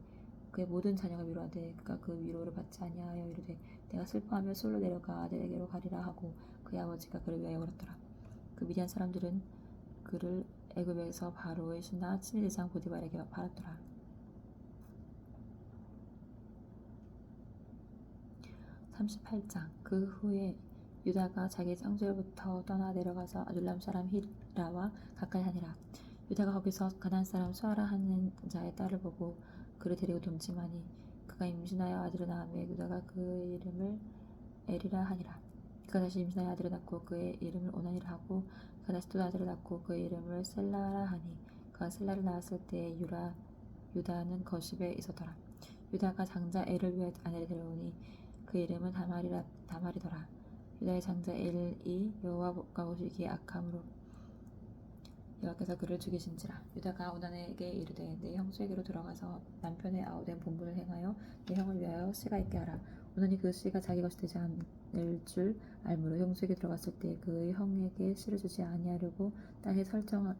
Speaker 1: 그의 모든 자녀가 위로하되 그가 그 위로를 받지 아니하여 이르되 내가 슬퍼하며 술로 내려가 아들에게로 가리라 하고 그의 아버지가 그를 위하여 울었더라. 그 미디안 사람들은 그를 애굽에서 바로의 신하 친위 대장 보디발에게 팔았더라. 38장. 그 후에 유다가 자기 성소로부터 떠나 내려가서 아둘람 사람 히라와 가까이 하니라. 유다가 거기서 가나안 사람 수아라 하는 자의 딸을 보고 그를 데리고 동침하니 그가 임신하여 아들을 낳음에 유다가 그 이름을 에리라 하니라. 그가 다시 임신하여 아들을 낳고 그의 이름을 오난이라 하고 그가 다시 또 아들을 낳고 그의 이름을 셀라라 하니 그가 셀라를 낳았을 때에 유다는 거십에 있었더라. 유다가 장자 엘을 위하여 아내를 데려오니 그 이름은 다말이더라. 유다의 장자 엘이 여호와가 보시기에 악함으로 여호와께서 그를 죽이신지라. 유다가 오난에게 이르되 내 형수에게로 들어가서 남편의 아우된 본분을 행하여 내 형을 위하여 씨가 있게 하라. 오난이 그 씨가 자기 것이 되지 않을 줄 알므로 형수에게 들어갔을 때 그의 형에게 씨를 주지 아니하려고 땅에 설정하매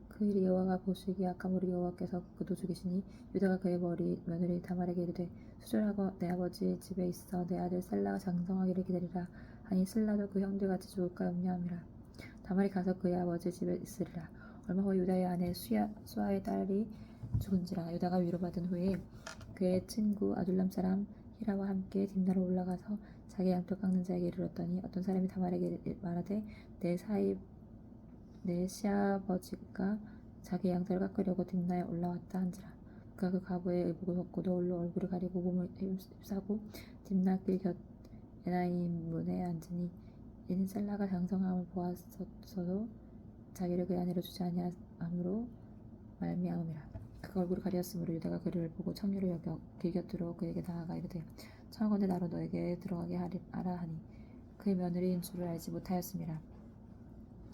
Speaker 1: 그 일이 여호와가 보시기에 악함으로 여호와께서 그도 죽이시니 유다가 그의 며느리 다말에게 이르되 수절하고 내 아버지 집에 있어 내 아들 셀라가 장성하기를 기다리라 하니 셀라도 그 형들같이 죽을까 염려함이라. 다말이 가서 그의 아버지 집에 있으리라. 얼마 후 유다의 아내 수아의 딸이 죽은지라. 유다가 위로받은 후에 그의 친구 아둘람 사람 히라와 함께 딥나로 올라가서 자기 양털 깎는 자에게 이르렀더니 어떤 사람이 다말에게 말하되 내 시아버지가 자기 양털을 깎으려고 딥나에 올라왔다 한지라. 그가 그 과부의 의복을 벗고 너울로 얼굴을 가리고 몸을 휩싸고 딥나 길 곁 에나임 문에 앉으니 이는 셀라가 장성함을 보았어도 자기를 그의 아내로 주지 아니함으로 말미암음이라. 그가 얼굴을 가리었으므로 유다가 그를 보고 청류를 여겨 길 곁으로 그에게 나아가 이르되 청하건대 나로 너에게 들어가게 하라 하니 그의 며느리인 줄을 알지 못하였음이라.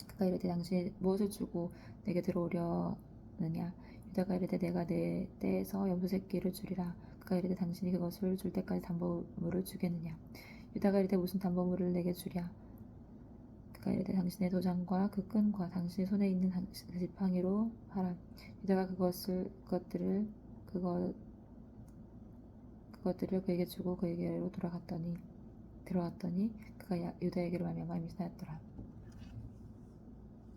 Speaker 1: 그가 이르되 당신이 무엇을 주고 내게 들어오려느냐. 유다가 이르되 내가 내 떼에서 염소 새끼를 주리라. 그가 이르되 당신이 그것을 줄 때까지 담보물을 주겠느냐. 유다가 이르되 무슨 담보물을 내게 주랴. 그가 이르되 당신의 도장과 그 끈과 당신의 손에 있는 그 지팡이로 하라. 유다가 그것들을 그에게 주고 그에게로 들어갔더니 그가 유다에게로 말미암아 임신하였더라.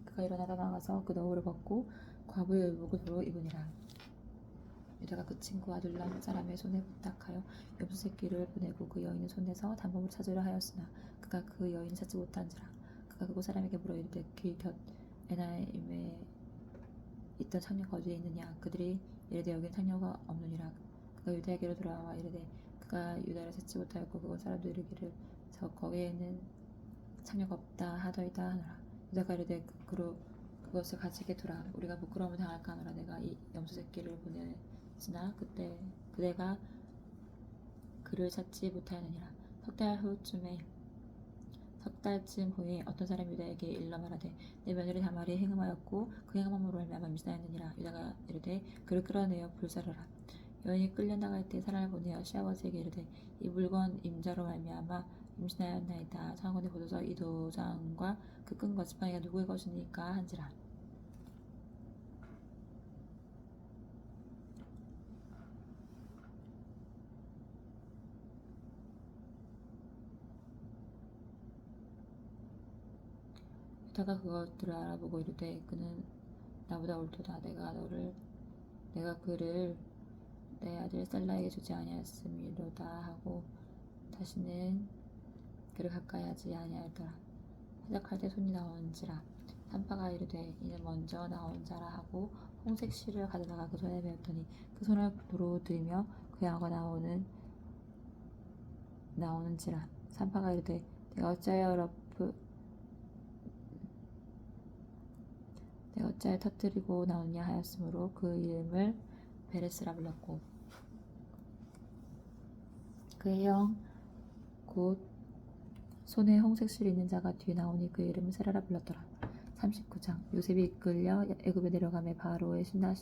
Speaker 1: 그가 일어나 나가서 그 너울을 벗고 과부의 의복을 도로 입으니라. 유다가 그 친구 아둘람 사람의 손에 부탁하여 염소 새끼를 보내고 그 여인의 손에서 담보물을 찾으려 하였으나 그가 그 여인을 찾지 못한지라. 그가 그곳 사람에게 물어 이르되 길 곁 에나임에 있던 창녀가 어디에 있느냐. 그들이 이르되 여기는 창녀가 없느니라. 그가 유다에게로 돌아와 이르되 그가 유다를 찾지 못하였고 그곳 사람도 이르기를 거기에는 창녀가 없다 하더이다 하노라. 유다가 이르되 그것을 가지게 두라. 우리가 부끄러움을 당할까 하노라. 내가 이 염소 새끼를 보냈으나 그대가 그를 찾지 못하였느니라. 석 달쯤 후에 어떤 사람이 유다에게 일러 말하되 내 며느리 다말이 행음하였고 그 행음함으로 말미암아 임신하였느니라. 유다가 이르되 그를 끌어내어 불사르라. 여인이 끌려나갈 때 사람을 보내어 시아버지에게 이르되 이 물건 임자로 말미암아 임신하였나이다. 청하건대 보소서 이 도장과 그 끈과 지팡이가 누구의 것이니까 한지라. 유다가 그것들을 알아보고 이르되 그는 나보다 옳도다. 내가 그를 내 아들 셀라에게 주지 아니하였음이로다 하고 다시는 그를 가까이 하지 아니하였더라. 시작할 때 손이 나온지라. 산파가 이르되 이는 먼저 나온 자라 하고 홍색 실을 가져다가 그 손에 베었더니 그 손을 도로 들이며 그 양어가 나오는지라. 산파가 이르되 내가 어찌하여 터뜨리고 나오냐 하였으므로 그 이름을 베레스라 불렀고 그의 형 곧 손에 홍색 실이 있는 자가 뒤에 나오니 그 이름을 세라라 불렀더라. 39장. 요셉이 이끌려 애굽에 내려가매 바로의 신하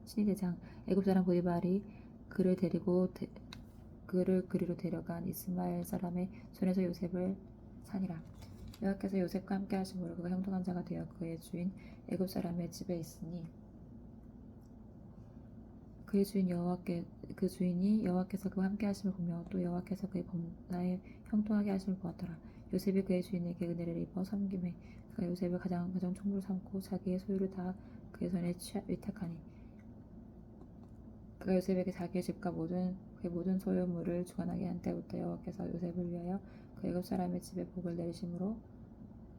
Speaker 1: 신위대장 애굽 사람 보디발이 그를 그리로 데려간 이스마엘 사람의 손에서 요셉을 사니라. 여호와께서 요셉과 함께 하심으로 그가 형통한 자가 되어 그의 주인 애굽 사람의 집에 있으니 그의 그 주인이 여호와께서 그와 함께 하심을 보며 또 여호와께서 그의 범사에 형통하게 하심을 보았더라. 요셉이 그의 주인에게 은혜를 입어 섬김에 그가 요셉을 가장 총부로 삼고 자기의 소유를 다 그의 손에 위탁하니 그가 요셉에게 자기의 집과 그의 모든 소유물을 주관하게 한 때부터 여호와께서 요셉을 위하여 그 애굽 사람의 집에 복을 내리심으로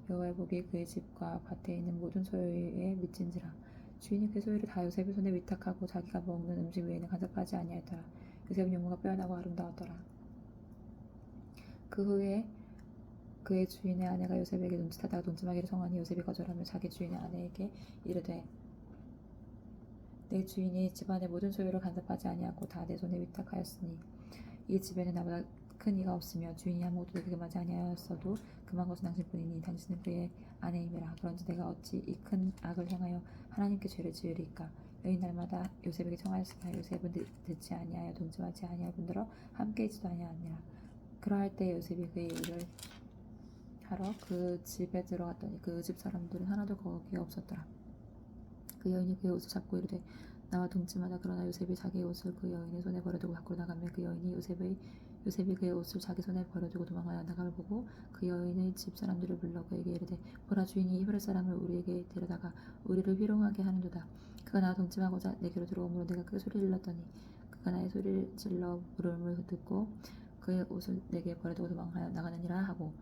Speaker 1: 여호와의 복이 그의 집과 밭에 있는 모든 소유에 미친지라. 주인이 그 소유를 다 요셉의 손에 위탁하고 자기가 먹는 음식 외에는 간섭하지 아니하였더라. 요셉은 용모가 빼어나고 아름다웠더라. 그 후에 그의 주인의 아내가 요셉에게 눈짓하다가 돈쯤하기를 청하니 요셉이 거절하며 자기 주인의 아내에게 이르되 내 주인이 집안의 모든 소유를 간섭하지 아니하고 다 내 손에 위탁하였으니 이 집에는 나보다 큰 이가 없으며 주인이 아무것도 내게 금하지 아니하였어도 금한 것은 당신뿐이니 당신은 그의 아내임이라. 그런지 내가 어찌 이 큰 악을 행하여 하나님께 죄를 지으리까. 여인 날마다 요셉에게 청하였으나 요셉은 듣지 아니하여 동침하지 아니할 뿐더러 함께 있지도 아니하니라. 그러할 때 요셉이 그의 일을 하러 그 집에 들어갔더니 그 집 사람들은 하나도 거기에 없었더라. 그 여인이 그의 옷을 잡고 이르되 나와 동침하다. 그러나 요셉이 자기의 옷을 그 여인의 손에 버려두고 밖으로 나가며 그 여인이 요셉이 그의 옷을 자기 손에 버려두고 도망하여 나감을 보고 그 여인의 집 사람들을 불러 그에게 이르되 보라, 주인이 히브리 사람을 우리에게 데려다가 우리를 희롱하게 하는도다. 그가 나와 동침하고자 내게로 들어오므로 내가 크게 소리를 질렀더니 그가 나의 소리를 질러 부름을 듣고 그의 옷을 내게 버려두고 도망하여 나가느니라 하고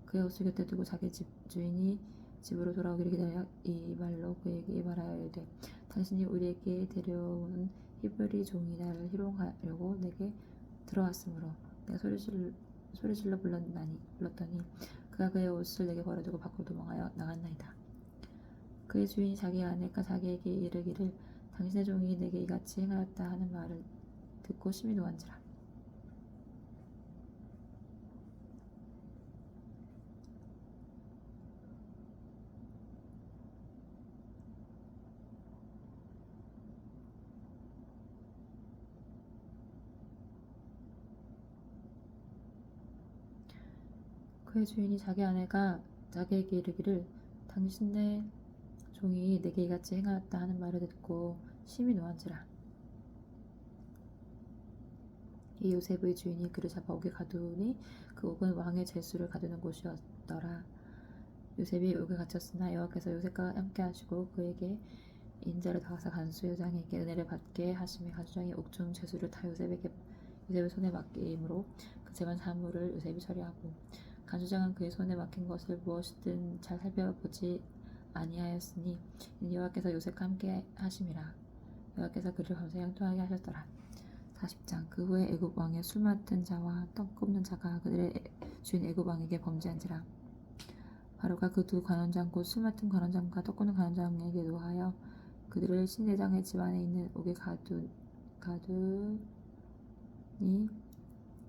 Speaker 1: 그의 옷을 곁에 두고 자기 집 주인이 집으로 돌아오기를 기다려 이 말로 그에게 말하여 이르되 당신이 우리에게 데려온 히브리 종이 나를 희롱하려고 내게 들어왔으므로 내가 소리 질러 불렀더니 그가 그의 옷을 내게 버려두고 밖으로 도망하여 나갔나이다. 그의 주인이 자기 아내가 자기에게 이르기를 당신의 종이 내게 이같이 행하였다 하는 말을 듣고 심히 노한지라. 그의 주인이 자기 아내가 자기에게 이르기를 당신의 종이 내게 이같이 행하였다 하는 말을 듣고 심히 노한지라. 이 요셉의 주인이 그를 잡아 옥에 가두니 그 옥은 왕의 제수를 가두는 곳이었더라. 요셉이 옥에 갇혔으나 여호와께서 요셉과 함께 하시고 그에게 인자를 더하사 간수 여장에게 은혜를 받게 하시며 간수장이 옥중 제수를 다 요셉의 손에 맡김으로 그 재반 사물을 요셉이 처리하고 간수장은 그의 손에 맡긴 것을 무엇이든 잘 살펴보지 아니하였으니 이는 여호와께서 요셉과 함께 하심이라. 여호와께서 그를 밤새 형통하게 하셨더라. 40장. 그 후에 애굽 왕의 술 맡은 자와 떡 굽는 자가 그들의 주인 애굽 왕에게 범죄한지라. 바로가 그 두 관원장 곧 술 맡은 관원장과 떡 굽는 관원장에게 노하여 그들을 신대장의 집안에 있는 옥에 가두니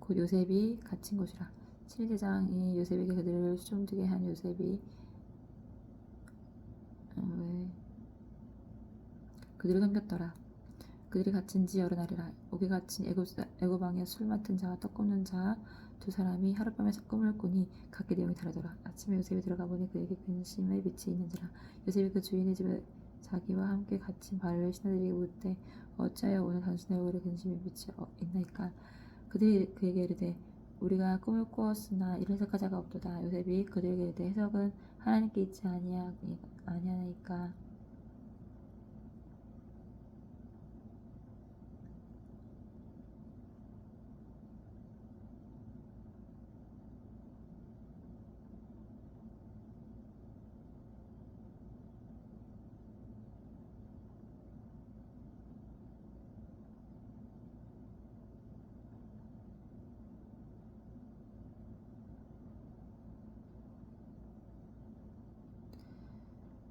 Speaker 1: 곧 요셉이 갇힌 곳이라. 신대장이 요셉에게 그들을 수종되게 한 요셉이 그들을 섬겼더라. 그들이 갇힌 지 여러 날이라. 옥에 갇힌 애굽 왕의 술 맡은 자와 떡 굽는 자 두 사람이 하룻밤에 꿈을 꾸니 각기 내용이 다르더라. 아침에 요셉이 들어가 보니 그에게 근심의 빛이 있는지라. 요셉이 그 주인의 집에 자기와 함께 갇힌 바를 신하들에게 묻되 어찌하여 오늘 당신의 얼굴에 근심의 빛이 있나이까. 그들이 그에게 이르되 우리가 꿈을 꾸었으나 이를 해석할 자가 없도다. 요셉이 그들에게 이르되 해석은 하나님께 있지 아니하나이까.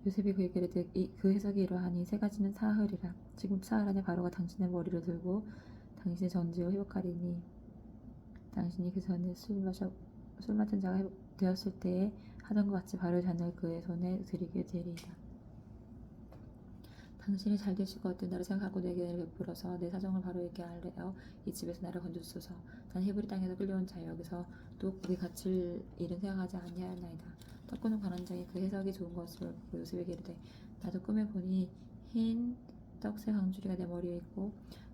Speaker 1: 요셉이 그에게 이르되 그 해석이 이러하니 세 가지는 사흘이라. 지금 사흘 안에 바로가 당신의 머리를 들고 당신의 전지를 회복하리니 당신이 그 전에 술 맡은 자가 되었을 때에 하던 것 같이 바로의 잔을 그의 손에 드리게 되리이다. 당신이 잘 되시고 어떤 날을 생각하고 내게 은혜를 베풀어서 내 사정을 바로에게 알려 이 집에서 나를 건져주소서. 난 히브리 땅에서 끌려온 자여 여기서 또 거기 갇힐 일은 생각하지 아니하였나이다. 떡 굽는 관원장이 그 해석이 좋은 것을 보고 요셉에게 이르되 나도 꿈에 보니 흰 떡새 광주리가 내 머리에 있고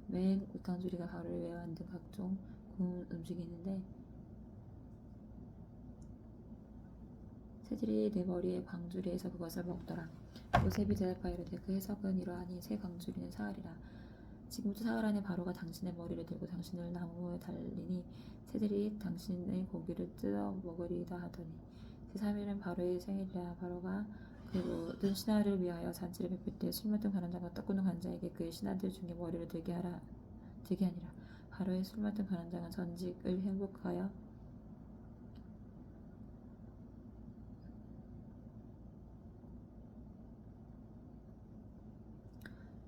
Speaker 1: 맹, 육강줄이가 가루를 외워 만든 각종 구운 음식이 있는데 새들이 내 머리에 광주리에서 그것을 먹더라. 요셉이 대답하여 이르되 그 해석은 이러하니 새 광주리는 사흘이라. 지금부터 사흘 안에 바로가 당신의 머리를 들고 당신을 나무에 달리니 새들이 당신의 고기를 뜯어 먹으리이다 하더니 제3일은 바로의 생일이라. 바로가 그 모든 신하를 위하여 잔치를 베풀 때 술 맡은 관원장과 떡구는 관자에게 그의 신하들 중에 머리를 들게 하니라. 바로의 술 맡은 관원장은 전직을 행복하여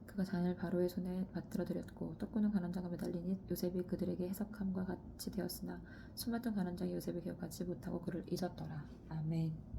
Speaker 1: 그가 잔을 바로의 손에 받들어 드렸고 떡구는 관원장과 매달리니 요셉이 그들에게 해석함과 같이 되었으나 술 맡은 관원장이 요셉을 기억하지 못하고 그를 잊었더라. 아멘.